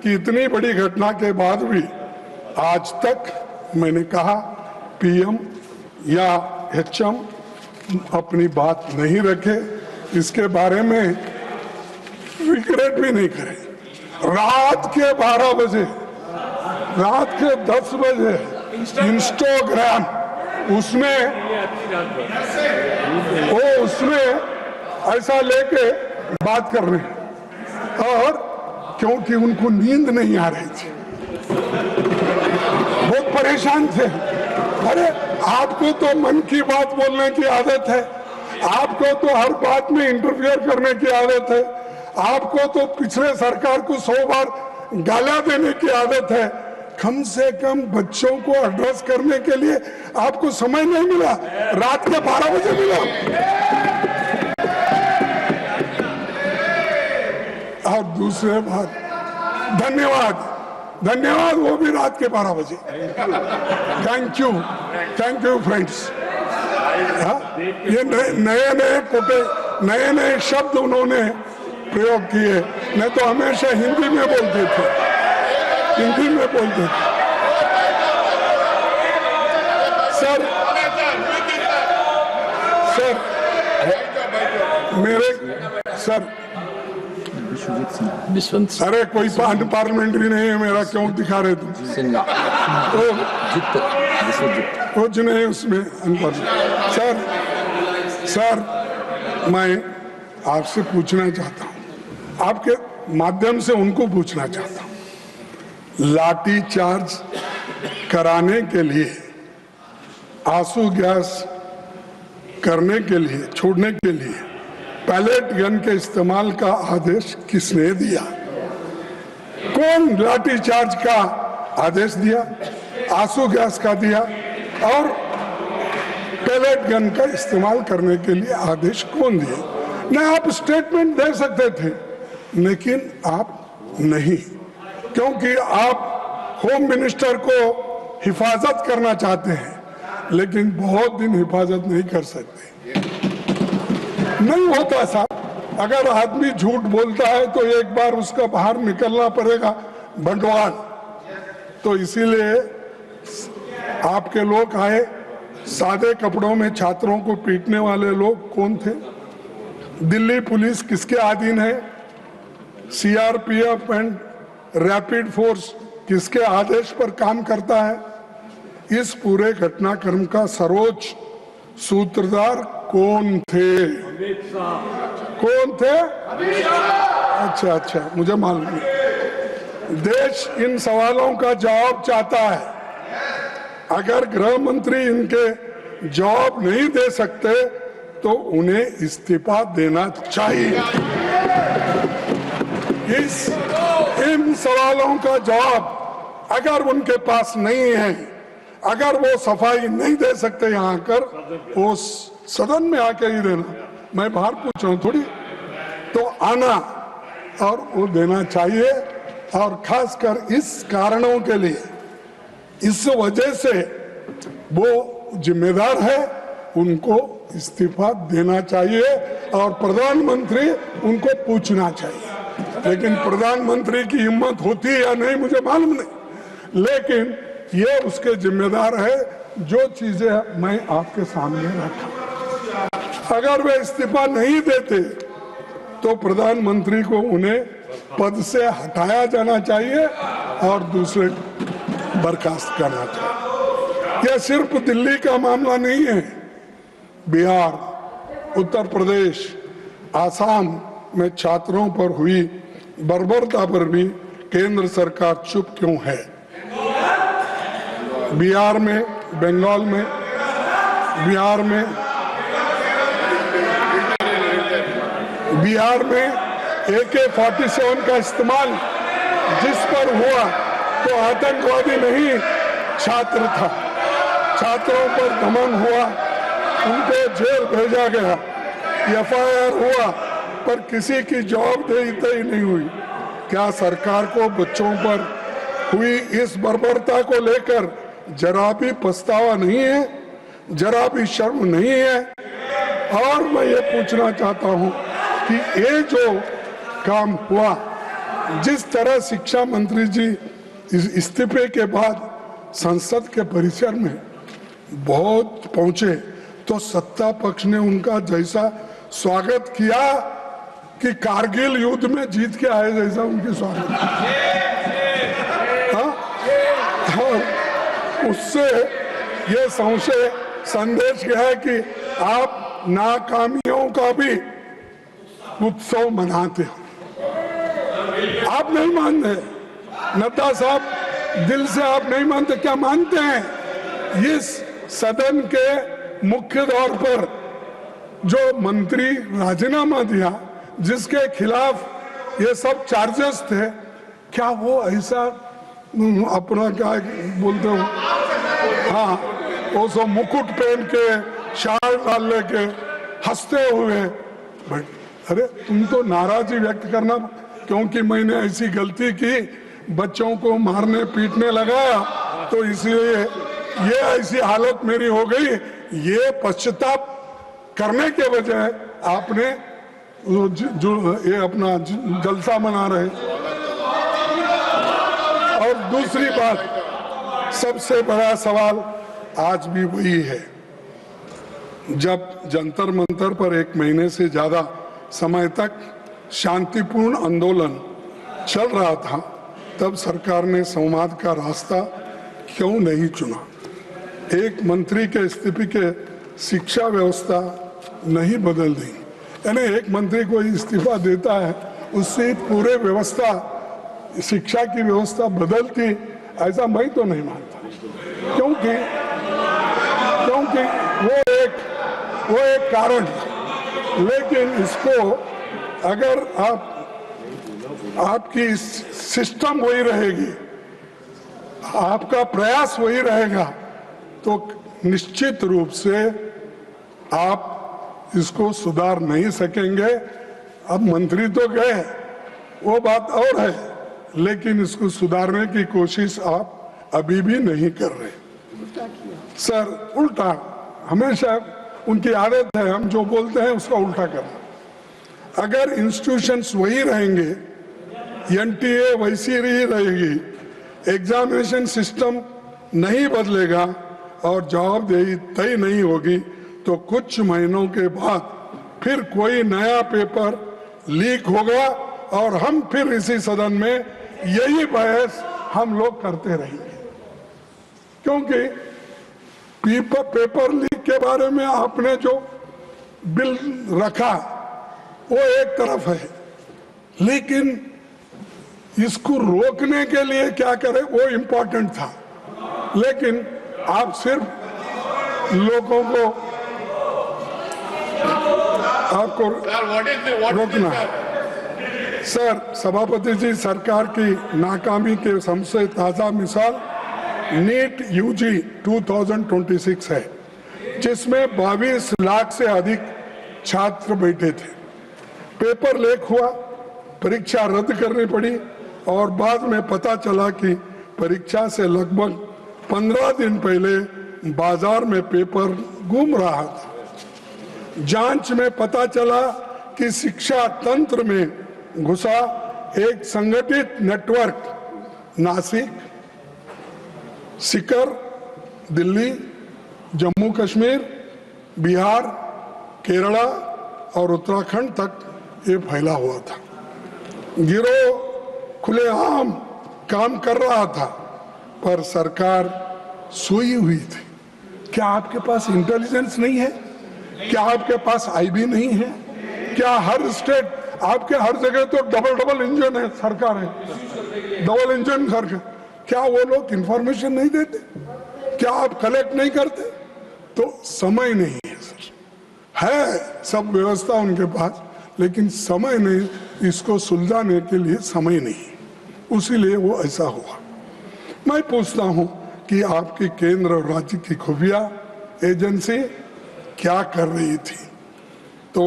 कि इतनी बड़ी घटना के बाद भी आज तक मैंने कहा पीएम या एचएम अपनी बात नहीं रखे, इसके बारे में रिग्रेट भी नहीं करे। रात के 12 बजे, रात के 10 बजे इंस्टाग्राम उसमें ऐसा लेके बात कर रहे हैं। और क्योंकि उनको नींद नहीं आ रही थी, बहुत परेशान थे। अरे आपको तो मन की बात बोलने की आदत है, आपको तो हर बात में इंटरफियर करने की आदत है, आपको तो पिछले सरकार को 100 बार गालियां देने की आदत है। कम से कम बच्चों को एड्रेस करने के लिए आपको समय नहीं मिला, रात के 12 बजे मिला। और दूसरे बात, धन्यवाद, वो भी रात के 12 बजे। Thank you friends. ये नए शब्द उन्होंने प्रयोग किए, नहीं तो हमेशा हिंदी में बोलते थे, सर अरे कोई पार्लियामेंट्री नहीं है मेरा, क्यों दिखा रहे तुम? कुछ नहीं उसमें। सर मैं आपसे पूछना चाहता हूँ, आपके माध्यम से उनको पूछना चाहता हूँ, लाठी चार्ज कराने के लिए, आंसू गैस करने के लिए, छोड़ने के लिए पैलेट गन के इस्तेमाल का आदेश किसने दिया? कौन लाठी चार्ज का आदेश दिया, आंसू गैस का दिया और पैलेट गन का इस्तेमाल करने के लिए आदेश कौन दिया? न आप स्टेटमेंट दे सकते थे, लेकिन आप नहीं, क्योंकि आप होम मिनिस्टर को हिफाजत करना चाहते हैं, लेकिन बहुत दिन हिफाजत नहीं कर सकते। नहीं होता साहब, अगर आदमी झूठ बोलता है तो एक बार उसका बाहर निकलना पड़ेगा बंटवार। तो इसीलिए आपके लोग आए, सादे कपड़ों में छात्रों को पीटने वाले लोग कौन थे? दिल्ली पुलिस किसके अधीन है? सीआरपीएफ एंड रैपिड फोर्स किसके आदेश पर काम करता है? इस पूरे घटनाक्रम का सर्वोच्च सूत्रधार कौन थे? कौन थे? अच्छा, मुझे मालूम नहीं। देश इन सवालों का जवाब चाहता है। अगर गृह मंत्री इनके जवाब नहीं दे सकते तो उन्हें इस्तीफा देना चाहिए। इन सवालों का जवाब अगर उनके पास नहीं है, अगर वो सफाई नहीं दे सकते यहाँ आकर, वो सदन में आकर ही देना। मैं बाहर पूछ रहा हूँ थोड़ी, तो आना और वो देना चाहिए। और खासकर इस कारणों के लिए, इस वजह से वो जिम्मेदार है, उनको इस्तीफा देना चाहिए और प्रधानमंत्री उनको पूछना चाहिए। लेकिन प्रधानमंत्री की हिम्मत होती है या नहीं मुझे मालूम नहीं, लेकिन ये उसके जिम्मेदार है। जो चीजें मैं आपके सामने रखा, अगर वे इस्तीफा नहीं देते तो प्रधानमंत्री को उन्हें पद से हटाया जाना चाहिए और दूसरे बर्खास्त करना चाहिए। यह सिर्फ दिल्ली का मामला नहीं है। बिहार, उत्तर प्रदेश, आसाम में छात्रों पर हुई बर्बरता पर भी केंद्र सरकार चुप क्यों है? बिहार में, बंगाल में, बिहार में AK-47 का इस्तेमाल जिस पर हुआ तो आतंकवादी नहीं, छात्र था। छात्रों पर दमन हुआ, उनको जेल भेजा गया, FIR हुआ, पर किसी की जवाबदेही नहीं हुई। क्या सरकार को बच्चों पर हुई इस बर्बरता को लेकर जरा भी पछतावा नहीं है, जरा भी शर्म नहीं है? और मैं ये पूछना चाहता हूँ कि ये जो काम हुआ, जिस तरह शिक्षा मंत्री जी इस्तीफे के बाद संसद के परिसर में बहुत पहुंचे, तो सत्ता पक्ष ने उनका जैसा स्वागत किया कि कारगिल युद्ध में जीत के आए जैसा उनकी स्वागत। हाँ? और उससे ये संदेश क्या है कि आप नाकामियों का भी उत्सव मनाते हो। आप नहीं मानते, नड्डा साहब, दिल से आप नहीं मानते, क्या मानते हैं? इस सदन के मुख्य तौर पर जो मंत्री राजीनामा दिया, जिसके खिलाफ ये सब चार्जेस थे, क्या वो ऐसा अपना क्या बोलते हो, हाँ, वो सब मुकुट पहन के, शाल डाल लेके हंसते हुए, अरे तुम तो नाराजगी व्यक्त करना क्योंकि मैंने ऐसी गलती की, बच्चों को मारने पीटने लगा, तो इसलिए ये ऐसी हालत मेरी हो गई। ये पश्चाताप करने के बजाय आपने जो ये अपना जलसा मना रहे। और दूसरी बात, सबसे बड़ा सवाल आज भी वही है। जब जंतर मंतर पर 1 महीने से ज्यादा समय तक शांतिपूर्ण आंदोलन चल रहा था, तब सरकार ने संवाद का रास्ता क्यों नहीं चुना? एक मंत्री के इस्तीफे के शिक्षा व्यवस्था नहीं बदल दी, यानी एक मंत्री को इस्तीफा देता है, उससे पूरे व्यवस्था, शिक्षा की व्यवस्था बदलती, ऐसा मैं तो नहीं मानता। क्योंकि वो एक कारण, लेकिन इसको अगर आपकी सिस्टम वही रहेगी, आपका प्रयास वही रहेगा, तो निश्चित रूप से आप इसको सुधार नहीं सकेंगे। अब मंत्री तो गए, वो बात और है, लेकिन इसको सुधारने की कोशिश आप अभी भी नहीं कर रहे। सर उल्टा, हमेशा उनकी आदत है हम जो बोलते हैं उसका उल्टा करना। अगर इंस्टीट्यूशंस वही रहेंगे, एनटीए वैसी ही रहेगी, एग्जामिनेशन सिस्टम नहीं बदलेगा और जवाबदेही तय नहीं होगी, तो कुछ महीनों के बाद फिर कोई नया पेपर लीक होगा और हम फिर इसी सदन में यही बहस हम लोग करते रहेंगे। क्योंकि पेपर लीक के बारे में आपने जो बिल रखा वो एक तरफ है, लेकिन इसको रोकने के लिए क्या करें वो इम्पोर्टेंट था। लेकिन आप सिर्फ लोगों को आपको रोकना। सर सभापति जी, सरकार की नाकामी के सबसे ताजा मिसाल नीट यूजी 2026 है, जिसमें 22 लाख से अधिक छात्र बैठे थे। पेपर लीक हुआ, परीक्षा रद्द करनी पड़ी और बाद में पता चला कि परीक्षा से लगभग 15 दिन पहले बाजार में पेपर गुम रहा था। जांच में पता चला कि शिक्षा तंत्र में घुसा एक संगठित नेटवर्क नासिक, सीकर, दिल्ली, जम्मू कश्मीर, बिहार, केरला और उत्तराखंड तक ये फैला हुआ था। गिरोह खुलेआम काम कर रहा था, पर सरकार सोई हुई थी। क्या आपके पास इंटेलिजेंस नहीं है? क्या आपके पास आईबी नहीं है? क्या हर स्टेट, आपके हर जगह तो डबल इंजन है, सरकार है, डबल इंजन सरकार, क्या वो लोग इंफॉर्मेशन नहीं देते? क्या आप कलेक्ट नहीं करते? तो समय नहीं है सर, है सब व्यवस्था उनके पास, लेकिन समय नहीं, इसको सुलझाने के लिए समय नहीं, उसीलिए वो ऐसा हुआ। मैं पूछता हूं कि आपकी केंद्र और राज्य की खुफिया एजेंसी क्या कर रही थी, तो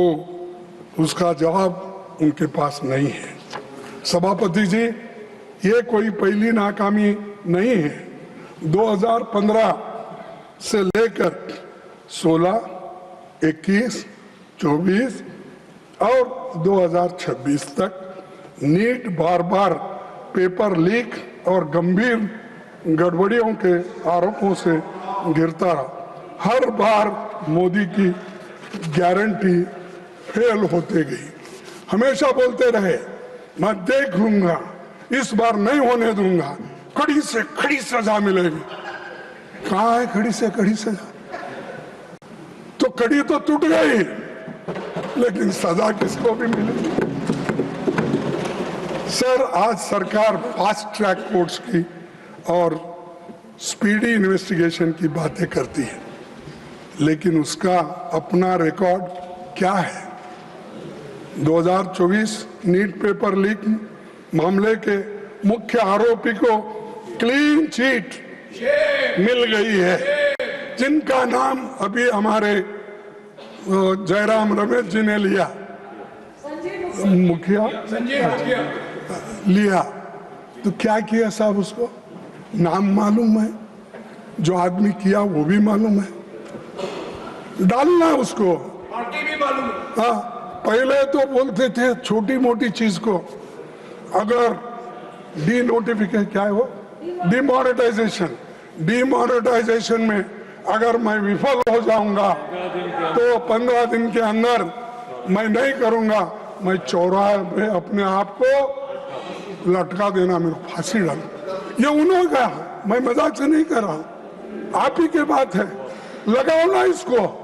उसका जवाब उनके पास नहीं है। सभापति जी, ये कोई पहली नाकामी नहीं है। 2015 से लेकर 16, 21, 24 और 2026 तक नीट बार बार पेपर लीक और गंभीर गड़बड़ियों के आरोपों से गिरता रहा। हर बार मोदी की गारंटी फेल होते गई। हमेशा बोलते रहे मैं देख लूंगा, इस बार नहीं होने दूंगा, कड़ी से कड़ी सजा मिलेगी। कहाँ है कड़ी से कड़ी सजा? तो कड़ी तो टूट गई, लेकिन सजा किसको भी मिलेगी? सर, आज सरकार फास्ट ट्रैक कोर्ट्स की और स्पीडी इन्वेस्टिगेशन की बातें करती है, लेकिन उसका अपना रिकॉर्ड क्या है? 2024 नीट पेपर लीक मामले के मुख्य आरोपी को क्लीन चिट मिल गई है, जिनका नाम अभी हमारे जयराम रमेश जी ने लिया, मुखिया लिया। तो क्या किया साहब? उसको नाम मालूम है, जो आदमी किया वो भी मालूम है, डालना उसको पार्टी भी मालूम है। हाँ, पहले तो बोलते थे छोटी मोटी चीज को, अगर डी नोटिफिकेशन, क्या है वो, डिमोनेटाइजेशन में अगर मैं विफल हो जाऊंगा तो 15 दिन के अंदर मैं नहीं करूंगा, मैं चौराहे पे अपने आप को लटका देना, मेरे फांसी डाल। ये उन्होंने कहा, मैं मजाक से नहीं कर रहा हूं, आप ही के बात है, लगाओ ना इसको।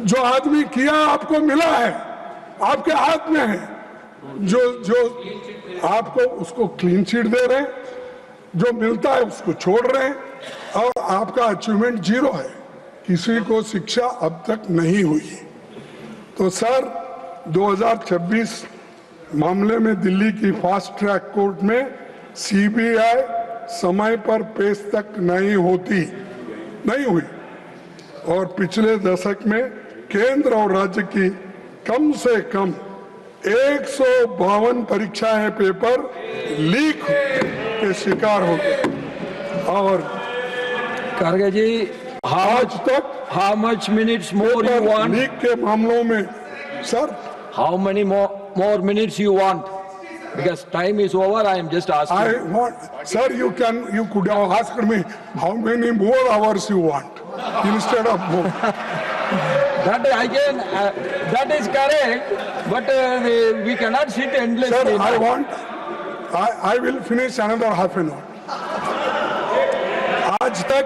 जो आदमी किया आपको मिला है, आपके हाथ में है, जो आपको उसको क्लीन चिट दे रहे हैं, जो मिलता है उसको छोड़ रहे हैं, और आपका अचीवमेंट 0 है, किसी को शिक्षा अब तक नहीं हुई। तो सर, 2026 मामले में दिल्ली की फास्ट ट्रैक कोर्ट में सीबीआई समय पर पेश तक नहीं हुई, और पिछले दशक में केंद्र और राज्य की कम से कम 152 परीक्षाएं पेपर लीक के शिकार हो गए। और खड़गे जी, आज तक how much minutes more you paper want? Leak के मामलों में sir How many more minutes you want? Because time is over, I am just asking. I want, sir, you could have asked me how many more hours you want instead of more. That I can, that is correct, but we cannot sit endlessly. Sir, I will finish another half an hour. आज तक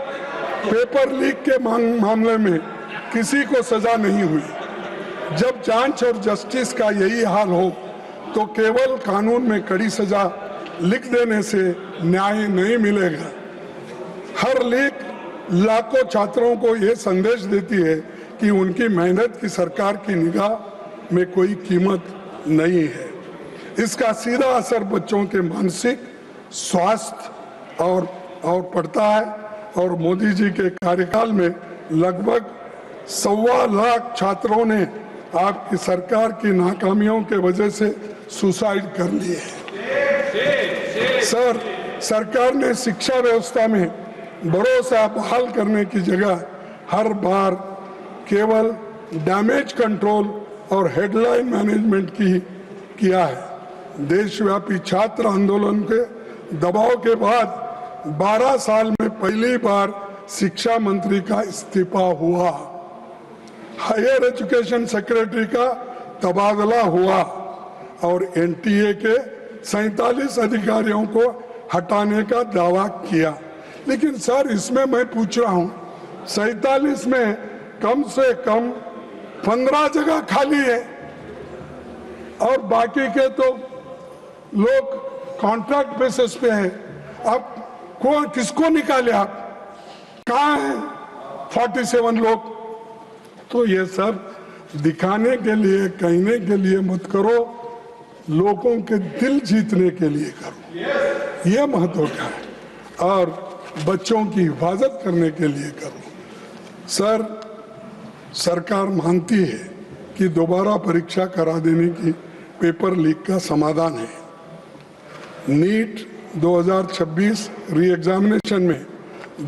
paper leak के मामले में किसी को सजा नहीं हुई। जब जांच और जस्टिस का यही हाल हो तो केवल कानून में कड़ी सजा लिख देने से न्याय नहीं मिलेगा। हर लीक लाखों छात्रों को यह संदेश देती है कि उनकी मेहनत की सरकार की निगाह में कोई कीमत नहीं है। इसका सीधा असर बच्चों के मानसिक स्वास्थ्य और पड़ता है। और मोदी जी के कार्यकाल में लगभग 1.25 लाख छात्रों ने आपकी सरकार की नाकामियों के वजह से सुसाइड कर लिए हैं। सर, सरकार ने शिक्षा व्यवस्था में भरोसा बहाल करने की जगह हर बार केवल डैमेज कंट्रोल और हेडलाइन मैनेजमेंट किया है। देशव्यापी छात्र आंदोलन के दबाव के बाद 12 साल में पहली बार शिक्षा मंत्री का इस्तीफा हुआ, हायर एजुकेशन सेक्रेटरी का तबादला हुआ और एनटीए के 47 अधिकारियों को हटाने का दावा किया। लेकिन सर, इसमें मैं पूछ रहा हूं, 47 में कम से कम 15 जगह खाली है और बाकी के तो लोग कॉन्ट्रैक्ट बेसिस पे हैं। अब किसको निकाले आप? कहाँ हैं 47 लोग? तो ये सब दिखाने के लिए, कहने के लिए मत करो, लोगों के दिल जीतने के लिए करो, ये महत्व का है। और बच्चों की हिफाजत करने के लिए करो। सर, सरकार मानती है कि दोबारा परीक्षा करा देने की पेपर लीक का समाधान है। नीट 2026 री एग्जामिनेशन में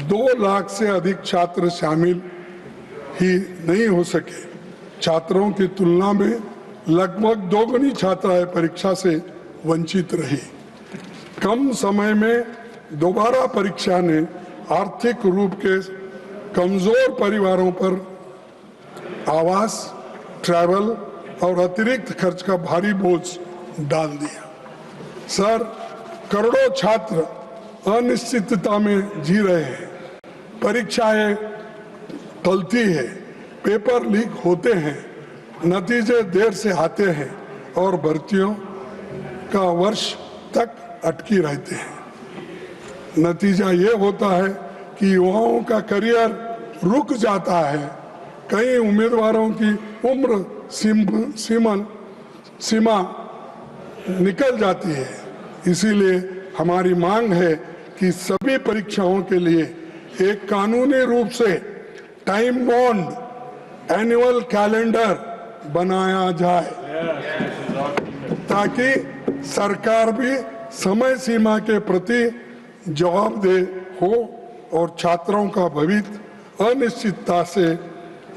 2 लाख से अधिक छात्र शामिल ही नहीं हो सके। छात्रों की तुलना में लगभग दोगुनी छात्राएं परीक्षा से वंचित रही। कम समय में दोबारा परीक्षा ने आर्थिक रूप के कमजोर परिवारों पर आवास, ट्रैवल और अतिरिक्त खर्च का भारी बोझ डाल दिया। सर, करोड़ों छात्र अनिश्चितता में जी रहे हैं। परीक्षाएं टलती है, पेपर लीक होते हैं, नतीजे देर से आते हैं और भर्तियों का वर्ष तक अटकी रहते हैं। नतीजा ये होता है कि युवाओं का करियर रुक जाता है। कई उम्मीदवारों की उम्र सीमा निकल जाती है। इसीलिए हमारी मांग है कि सभी परीक्षाओं के लिए एक कानूनी रूप से टाइम बॉन्ड एनुअल कैलेंडर बनाया जाए ताकि सरकार भी समय सीमा के प्रति जवाबदेह हो और छात्रों का भविष्य अनिश्चितता से,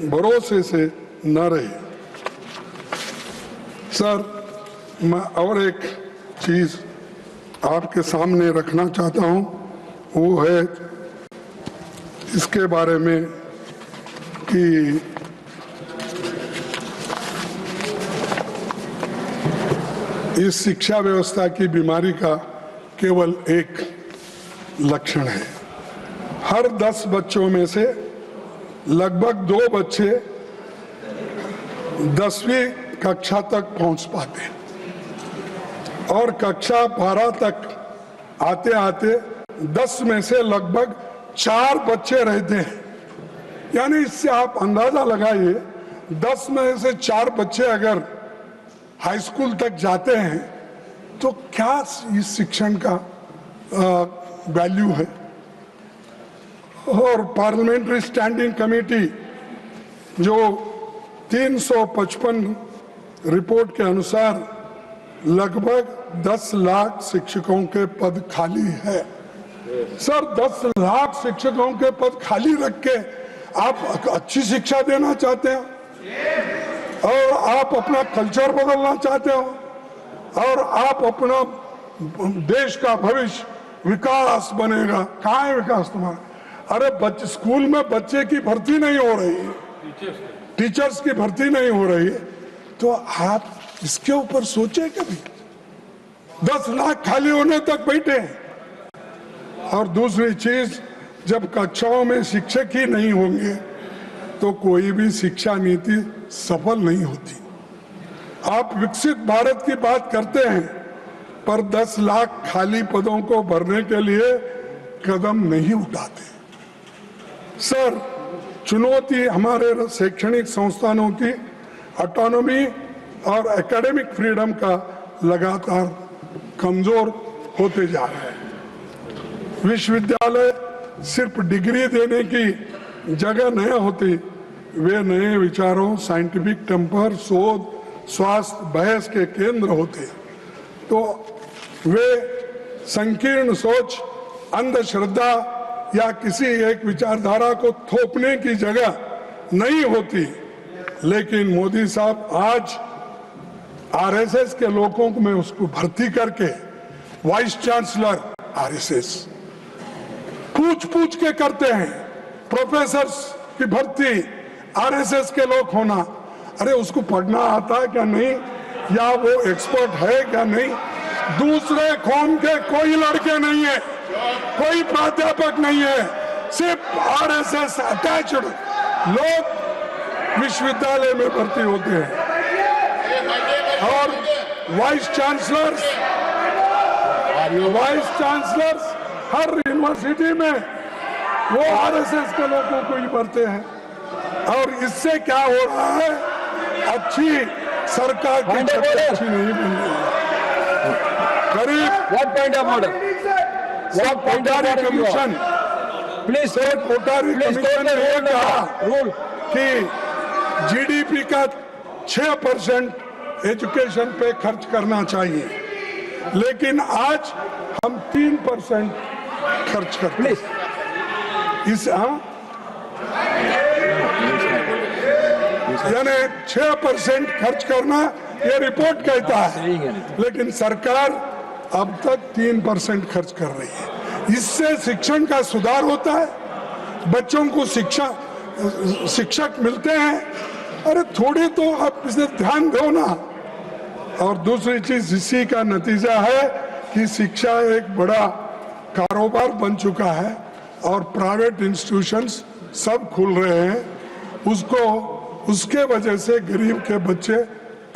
भरोसे से न रहे। सर, मैं और एक चीज आपके सामने रखना चाहता हूं, वो है इसके बारे में कि इस शिक्षा व्यवस्था की बीमारी का केवल एक लक्षण है। हर 10 बच्चों में से लगभग 2 बच्चे 10वीं कक्षा तक पहुंच पाते हैं और कक्षा 12 तक आते आते 10 में से लगभग 4 बच्चे रहते हैं। यानी इससे आप अंदाजा लगाइए, 10 में से 4 बच्चे अगर हाई स्कूल तक जाते हैं तो क्या इस शिक्षण का वैल्यू है। और पार्लियामेंट्री स्टैंडिंग कमेटी जो 355 रिपोर्ट के अनुसार लगभग 10 लाख शिक्षकों के पद खाली है। सर 10 लाख शिक्षकों के पद खाली रख के आप अच्छी शिक्षा देना चाहते हो और आप अपना कल्चर बदलना चाहते हो और आप अपना देश का भविष्य विकास बनेगा। कहाँ है विकास तुम्हारा? अरे स्कूल में बच्चे की भर्ती नहीं हो रही है, टीचर्स की भर्ती नहीं हो रही है, तो आप इसके ऊपर सोचे कभी? 10 लाख खाली होने तक बैठे हैं। और दूसरी चीज, जब कक्षाओं में शिक्षक ही नहीं होंगे तो कोई भी शिक्षा नीति सफल नहीं होती। आप विकसित भारत की बात करते हैं पर 10 लाख खाली पदों को भरने के लिए कदम नहीं उठाते। सर, चुनौती हमारे शैक्षणिक संस्थानों की ऑटोनॉमी और एकेडमिक फ्रीडम का लगातार कमजोर होते जा रहा है। विश्वविद्यालय सिर्फ डिग्री देने की जगह नहीं होती, वे नए विचारों, साइंटिफिक टेम्पर, शोध, स्वास्थ्य, बहस के केंद्र होते। तो वे संकीर्ण सोच, अंधश्रद्धा या किसी एक विचारधारा को थोपने की जगह नहीं होती। लेकिन मोदी साहब आज आरएसएस के लोगों को में उसको भर्ती करके वाइस चांसलर आरएसएस पूछ के करते हैं। प्रोफेसर्स की भर्ती आरएसएस के लोग होना, अरे उसको पढ़ना आता है क्या नहीं, या वो एक्सपर्ट है क्या नहीं? दूसरे कौम के कोई लड़के नहीं है, कोई प्राध्यापक नहीं है, सिर्फ आरएसएस अटैच्ड लोग विश्वविद्यालय में भर्ती होते हैं। और वाइस चांसलर्स हर यूनिवर्सिटी में वो आरएसएस के लोगों को ही भरते हैं। और इससे क्या हो रहा है, अच्छी सरकार की अच्छी नहीं बन रही है। करीब कोठारी कमीशन ने कहा कि जीडीपी का 6% एजुकेशन पे खर्च करना चाहिए, लेकिन आज हम 3% खर्च करते हैं। इस यानी 6% खर्च करना ये रिपोर्ट कहता है, लेकिन सरकार अब तक 3% खर्च कर रही है। इससे शिक्षण का सुधार होता है, बच्चों को शिक्षक मिलते हैं। अरे थोड़ी तो आप इसे ध्यान दो ना। और दूसरी चीज, इसी का नतीजा है कि शिक्षा एक बड़ा कारोबार बन चुका है और प्राइवेट इंस्टीट्यूशंस सब खुल रहे हैं। उसके वजह से गरीब के बच्चे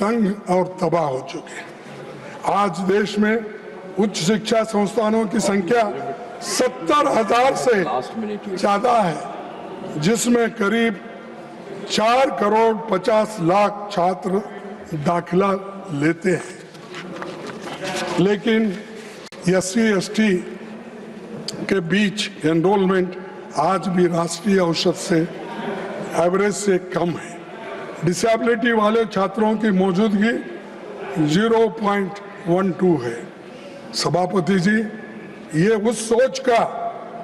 तंग और तबाह हो चुके हैं। आज देश में उच्च शिक्षा संस्थानों की संख्या 70,000 से ज्यादा है, जिसमें करीब 4 करोड़ 50 लाख छात्र दाखिला लेते हैं। लेकिन SC/ST के बीच एनरोलमेंट आज भी राष्ट्रीय औसत से एवरेज से कम है। डिसेबिलिटी वाले छात्रों की मौजूदगी 0.12 है। सभापति जी, ये उस सोच का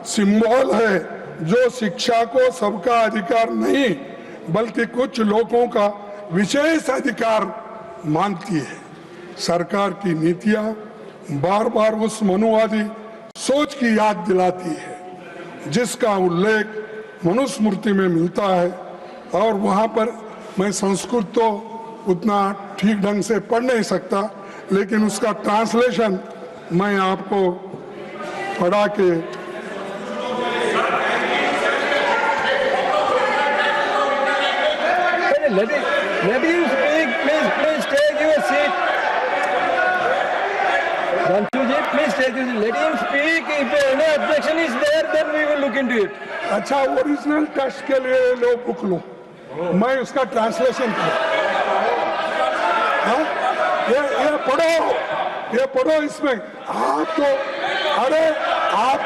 सिंबल है जो शिक्षा को सबका अधिकार नहीं बल्कि कुछ लोगों का विशेष अधिकार मानती है। सरकार की नीतियां बार बार उस मनुवादी सोच की याद दिलाती है जिसका उल्लेख मनुस्मृति में मिलता है। और वहां पर मैं संस्कृत तो उतना ठीक ढंग से पढ़ नहीं सकता, लेकिन उसका ट्रांसलेशन मैं आपको पढ़ा के Let him speak, please take your seat. Ranchuji, please take your seat. Let him speak. If any objection is there, then we will look into it. अच्छा, ओरिजिनल टेक्स्ट के लिए लो बुक लो, मैं उसका ट्रांसलेशन करूं। ये पढ़ो इसमें। आप तो अरे आप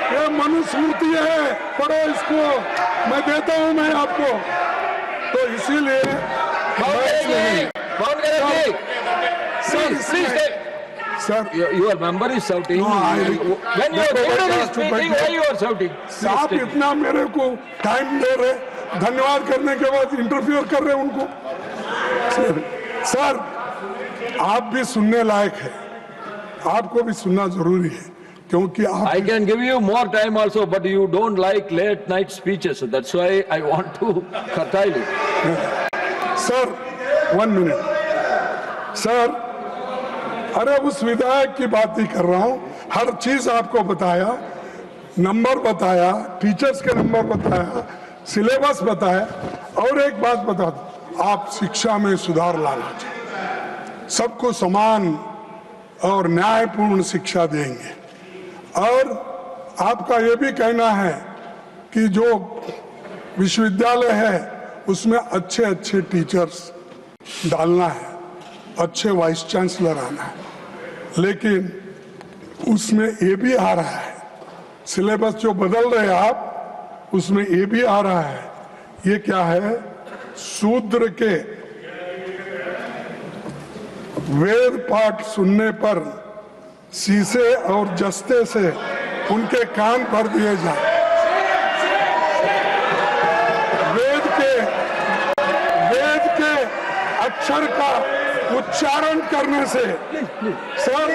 ये मनुस्मृति है, पढ़ो इसको, मैं देता हूं मैं आपको। तो इसीलिए sir Your member is shouting. No, When you are leader is speaking, why you are shouting? आप इतना मेरे को टाइम दे रहे, धन्यवाद करने के बाद इंटरफियर कर रहे उनको। सर आप भी सुनने लायक है, आपको भी सुनना जरूरी है क्योंकि आप I can give you more time also, but you don't like late night speeches. That's why I want to curtail it. Sir 1 minute sir, अरे उस विधायक की बात ही कर रहा हूं, हर चीज आपको बताया, नंबर बताया, टीचर्स के नंबर बताया, सिलेबस बताया। और एक बात बता दो, आप शिक्षा में सुधार लाना चाहिए, सबको समान और न्यायपूर्ण शिक्षा देंगे। और आपका ये भी कहना है कि जो विश्वविद्यालय है उसमें अच्छे अच्छे टीचर्स डालना है, अच्छे वाइस चांसलर आना है, लेकिन उसमें ये भी आ रहा है, सिलेबस जो बदल रहे हैं आप, उसमें ये भी आ रहा है, ये क्या है, शूद्र के वेद पाठ सुनने पर शीशे और जस्ते से उनके कान भर दिए जाए। वेद के अक्षर का उच्चारण करने से, सर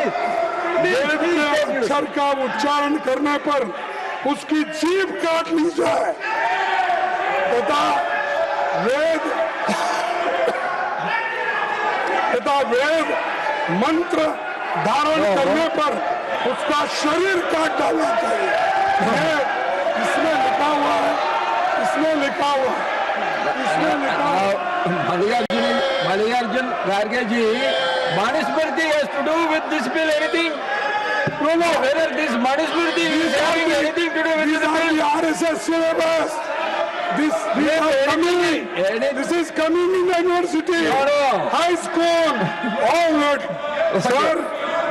वेद के अक्षर का उच्चारण करने पर उसकी जीभ काट ली जाए तथा वेद मंत्र धारण करने पर उसका शरीर काट डालना चाहिए। इसमें लिखा हुआ है, इसमें लिखा हुआ है, इसमें लिखा हुआ है। Mallikarjun Kharge ji, Manusmriti has to do with this bill anything? No, whether this Manusmriti is having anything to do with These this are bill? the RSS syllabus. This is coming in the university, No. high school, all that. Sir,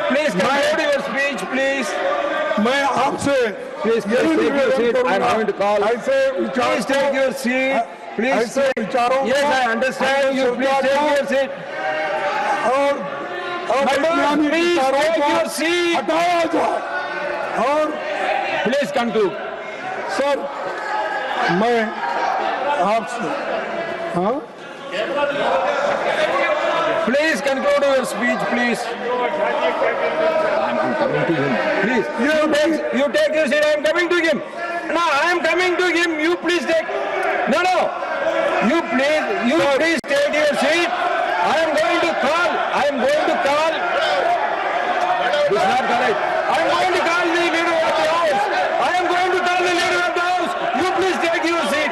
Please conclude your speech, please. मैं आपसे Please take your seat. I am going to call. ऐसे Please take your seat. Please. ऐसे विचारों Yes, I understand. You please take your seat. और Madam, please विचारों take को your seat. हटाया जाए। और Please conclude. सर मैं आपसे, हाँ, Please conclude your speech, please. I'm coming to him. Please. You take your seat. I am coming to him. No, I am coming to him. You please take. No. You please take your seat. I am going to call. This is not correct. I am going to call the leader of the house. I am going to call the leader of the house. You please take your seat.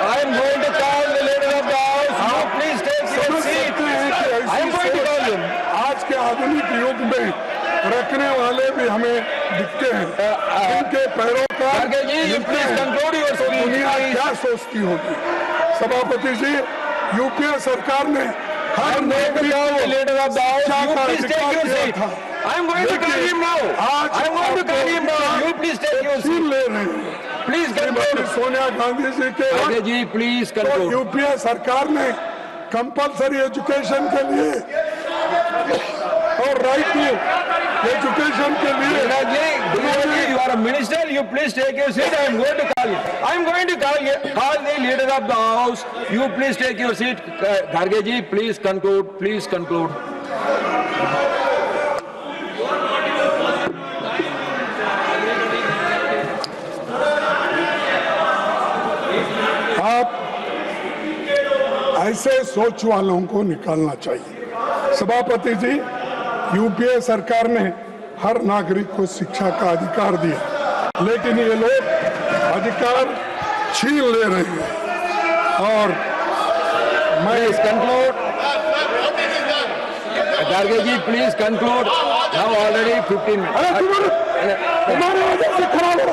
I am going to call the leader of the house. You please take your seat. I am going to call him. आज के आधुनिक युग में रखने वाले भी हमें दिखते हैं, इनके पैरोकार Kharge ji, you please conclude your speech. दुनिया क्या सोचती होगी। सभापति जी, यूपीए सरकार ने I her am going to नागरिक call को the leader of the house. शिक्षा You का please take अधिकार your दिया seat. था। I am going to call him now. आज I am going to call him now. You please take your छीन seat. ले रहे हैं। Please Shrimati conclude. सोनिया गांधी जी के Kharge वक्त ji, please तो conclude. यूपीए सरकार ने कंपलसरी एजुकेशन के लिए और राइट टू एजुकेशन के लिए Kharge ji, you are a minister. You please take your seat. I am going to call him. I am going to call the leader of the house. You please take your seat. Kharge ji, please conclude. Please conclude. आप ऐसे सोच वालों को निकालना चाहिए। सभापति जी, UPA सरकार ने हर नागरिक को शिक्षा का अधिकार दिया, लेकिन ये लोग अधिकार छीन ले रहे हैं। और मैं Please conclude. Kharge ji, please conclude. Now already 15 minutes. अरे तुम्हारे वजह से खराब हो रहा है।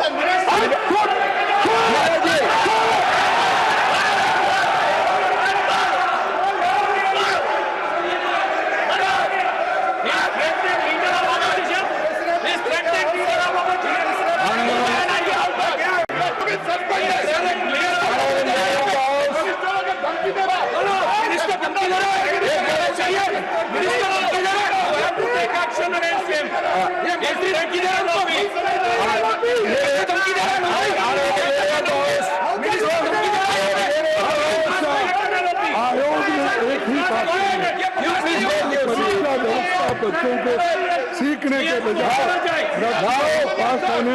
Kharge ji. बच्चों को सीखने के बजाय पास होने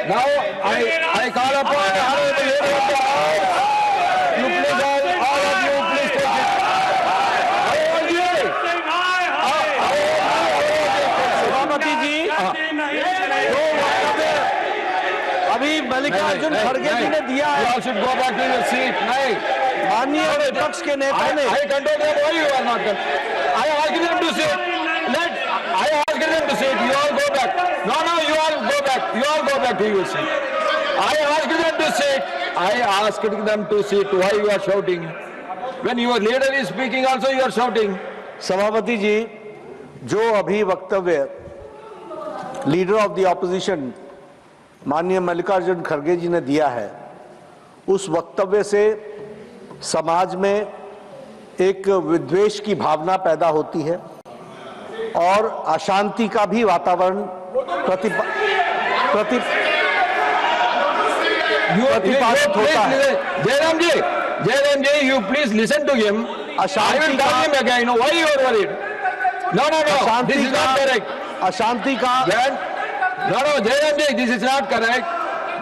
Now I call upon honorable leader of the House. You please all of you please take it. सभापति जी, अभी मल्लिकार्जुन खड़गे जी ने दिया You है, all should go back to your seat. नहीं. माननीय विपक्ष के नेता ने I control them. Why you are not? I asked them to sit. I asked them to sit. You all go back. No, you all go back. You all go back to your seat. I asked them to sit. I asked them to sit. Why you are shouting? When your leader is speaking, also you are shouting. सभापति जी, जो अभी वक्तव्य leader of the opposition माननीय मल्लिकार्जुन खड़गे जी ने दिया है, उस वक्तव्य से समाज में एक विद्वेष की भावना पैदा होती है और अशांति का भी वातावरण प्रतिपादित होता है। Jairam ji, you please listen to him. I will tell him again. Why you are worried? No. This is not correct. अशांति का No, Jairam ji, this is not correct.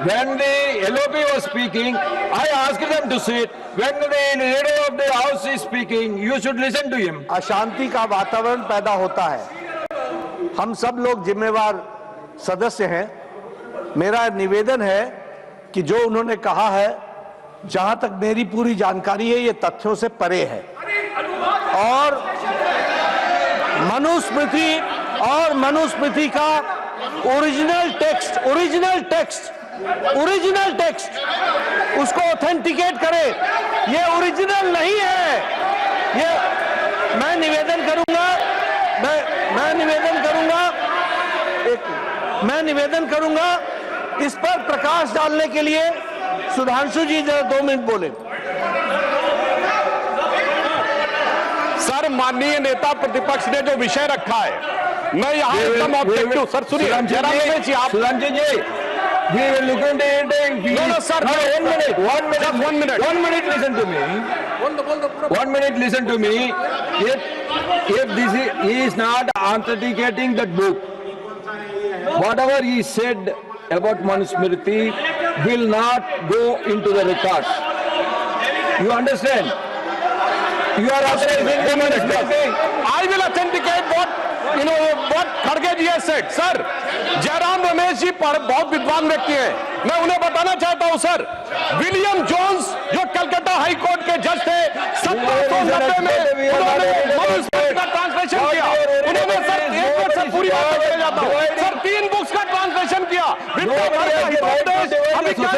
When the LOP was speaking, I asked them to sit. When the leader of the house is speaking, you should listen to him. अशांति का वातावरण पैदा होता है। हम सब लोग जिम्मेवार सदस्य हैं। मेरा निवेदन है कि जो उन्होंने कहा है, जहां तक मेरी पूरी जानकारी है, ये तथ्यों से परे है और मनुस्मृति का ओरिजिनल टेक्स्ट उसको ऑथेंटिकेट करे। ये ओरिजिनल नहीं है। ये मैं निवेदन करूंगा इस पर प्रकाश डालने के लिए सुधांशु जी 2 मिनट बोले। सर, माननीय नेता प्रतिपक्ष ने जो विषय रखा है, मैं यहाँ एकदम ऑब्जेक्टिव। सर सुनिए, Sudhanshu ji, we will look into it. No, sir. 1 minute. 1 minute, listen to me. 1 minute, listen to me. If he is not authenticating that book, whatever he said about Manusmriti will not go into the records. You understand? You are authorizing the Manusmriti. I will authenticate what खड़गे ji has said. सर, जयराम रमेश जी बहुत विद्वान व्यक्ति हैं। मैं उन्हें बताना चाहता हूं सर, विलियम जोन्स जो कलकत्ता हाई कोर्ट के जज थे, 1790 में उन्होंने मनुस्मृति का ट्रांसलेशन किया। उन्होंने सर, एक मिनट से पूरी बात करने जाता हूं सर, 3 बुक्स का ट्रांसलेशन किया।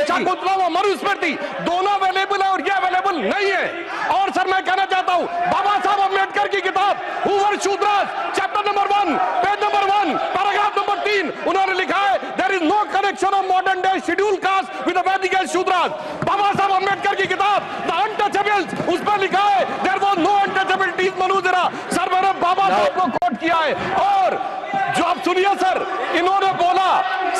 शाकुंतलम और मनुस्मृति दोनों अवेलेबल है और ये अवेलेबल नहीं है। और सर मैं कहना चाहता हूं, बाबा साहब अम्बेडकर की किताब who were Shudras chapter number 1 page number 1 paragraph number 3 उन्होंने लिखा है, there is no connection of modern day scheduled caste with the Vedic Shudras. बाबा साहब अम्बेडकर की किताब द अनटचेबल्स, उस पर लिखा है देयर वाज नो अनटचेबिलिटीज मनुजरा। सर मैंने बाबा साहब को कोट किया है। और जो आप सुनिए सर, इन्होंने बोला,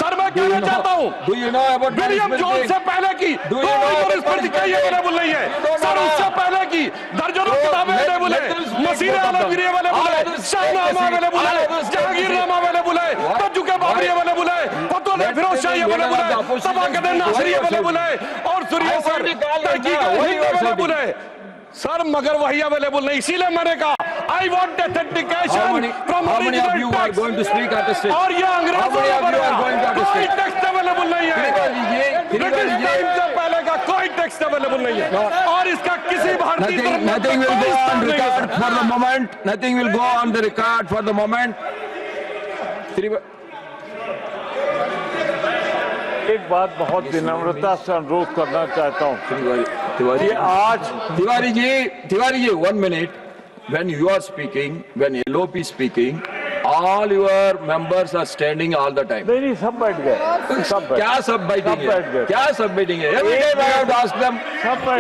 सर मैं कहना चाहता हूँ, Do you know about William Jones से पहले की Do you know about Manusmriti कहीं अवेलेबल नहीं है सर, उससे पहले की दर्जनों किताबें अवेलेबल है, मसीह आलमगीर अवेलेबल है, शाहनामा अवेलेबल है, जहांगीरनामा अवेलेबल है, तज्जु के बाबरी अवेलेबल है, फतवा फिरोज शाही अवेलेबल है, तबाकत नासरी अवेलेबल है, और सुनिए सर तहकीक अवेलेबल है सर, मगर वही अवेलेबल नहीं, इसीलिए मैंने कहा I want authentication from original text, और ये अंग्रेजों ने बनाया, कोई टेक्स्ट अवेलेबल नहीं है, ब्रिटिश टाइम से पहले का कोई टेक्स्ट अवेलेबल नहीं है, और इसका किसी भारतीय Nothing will go on record for the moment. Nothing will go on the record for the moment. एक बात बहुत विनम्रता से अनुरोध करना चाहता हूँ, तिवारी आज Tiwari ji, 1 minute. When you are speaking, when LOP is speaking, all your members are standing all the time. नहीं सब बैठ गए, सब बैठ क्या सब बैठेंगे? क्या सब बैठेंगे? Every time I have to ask them.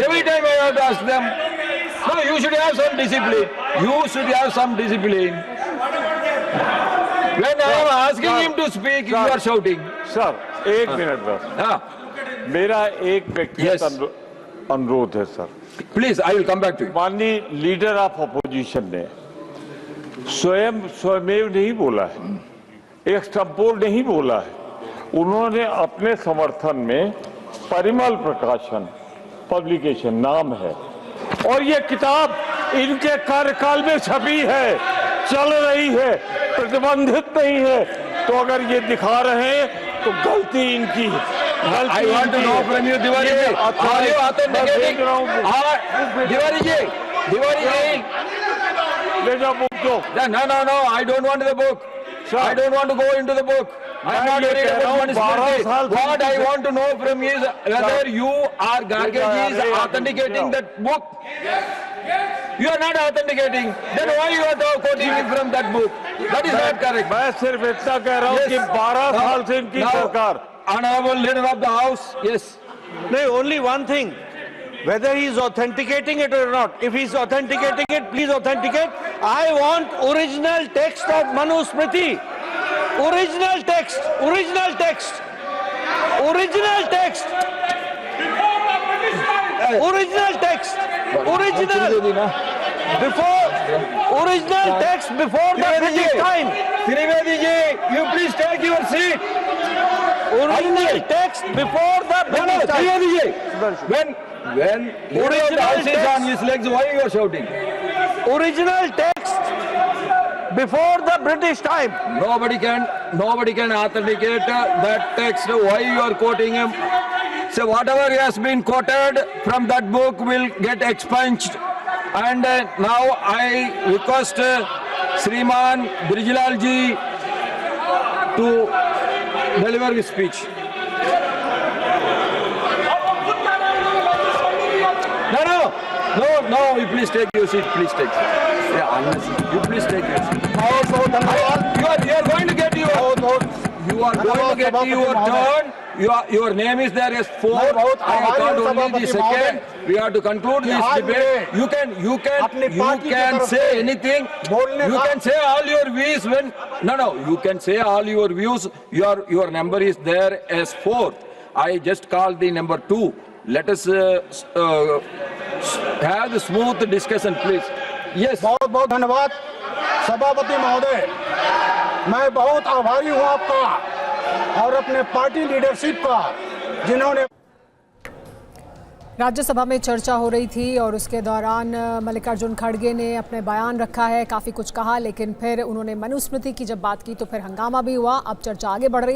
Every time I have to ask them. No, you should have some discipline. You should have some discipline. When I am asking him to speak, you are shouting. Sir एक minute बस, हाँ, मेरा एक व्यक्तिगत Yes. अनुरोध है sir, please, I will come back to you. माननीय leader of opposition ने स्वयमेव नहीं बोला है, एक्सटेम्पोर नहीं बोला है, उन्होंने अपने समर्थन में परिमल प्रकाशन पब्लिकेशन नाम है, और ये किताब इनके कार्यकाल में छपी है, चल रही है, प्रतिबंधित नहीं है, तो अगर ये दिखा रहे हैं तो गलती इनकी है। I want to know from you, Tiwari ji, are you authenticating? Tiwari ji, ले जाओ बुक दो। no, I don't want the book. I don't want to go into the book. I am not worried about Manusmriti. What I want to know from you is whether you or Garge is authenticating that book. You are not authenticating. Then why you are quoting from that book? That is not correct. मैं सिर्फ इतना कह रहा हूँ कि 12 साल से इनकी सरकार। Honorable Leader of the House, yes. No, only one thing. Whether he is authenticating it or not. If he is authenticating it, please authenticate. I want original text of Manusmriti. Original text. Original text. Original text. Original text. Original. Before. Original text before the British time. Trivedi ji, you please take your seat. Original text before the British time. Trivedi ji, when original is on his legs, why you are shouting? Original text before the British time. Nobody can authenticate that text. Why you are quoting him? So whatever has been quoted from that book will get expunged. And now I request Sriman Brijlal ji to deliver his speech. No, you please take your seat, please take. Yeah, honestly, you please take your seat. You are going to get your turn. Your name is there as 4. I account only the second. We have to conclude this debate. You can say anything. You can say all your views when. No. You can say all your views. Your number is there as 4. I just called the number 2. Let us have the smooth discussion, please. Yes. बहुत बहुत धन्यवाद सभापति महोदय, मैं बहुत आभारी हूँ आपका और अपने पार्टी लीडरशिप का जिन्होंने। राज्यसभा में चर्चा हो रही थी और उसके दौरान मल्लिकार्जुन खड़गे ने अपने बयान रखा है, काफ़ी कुछ कहा, लेकिन फिर उन्होंने मनुस्मृति की जब बात की तो फिर हंगामा भी हुआ। अब चर्चा आगे बढ़ रही है।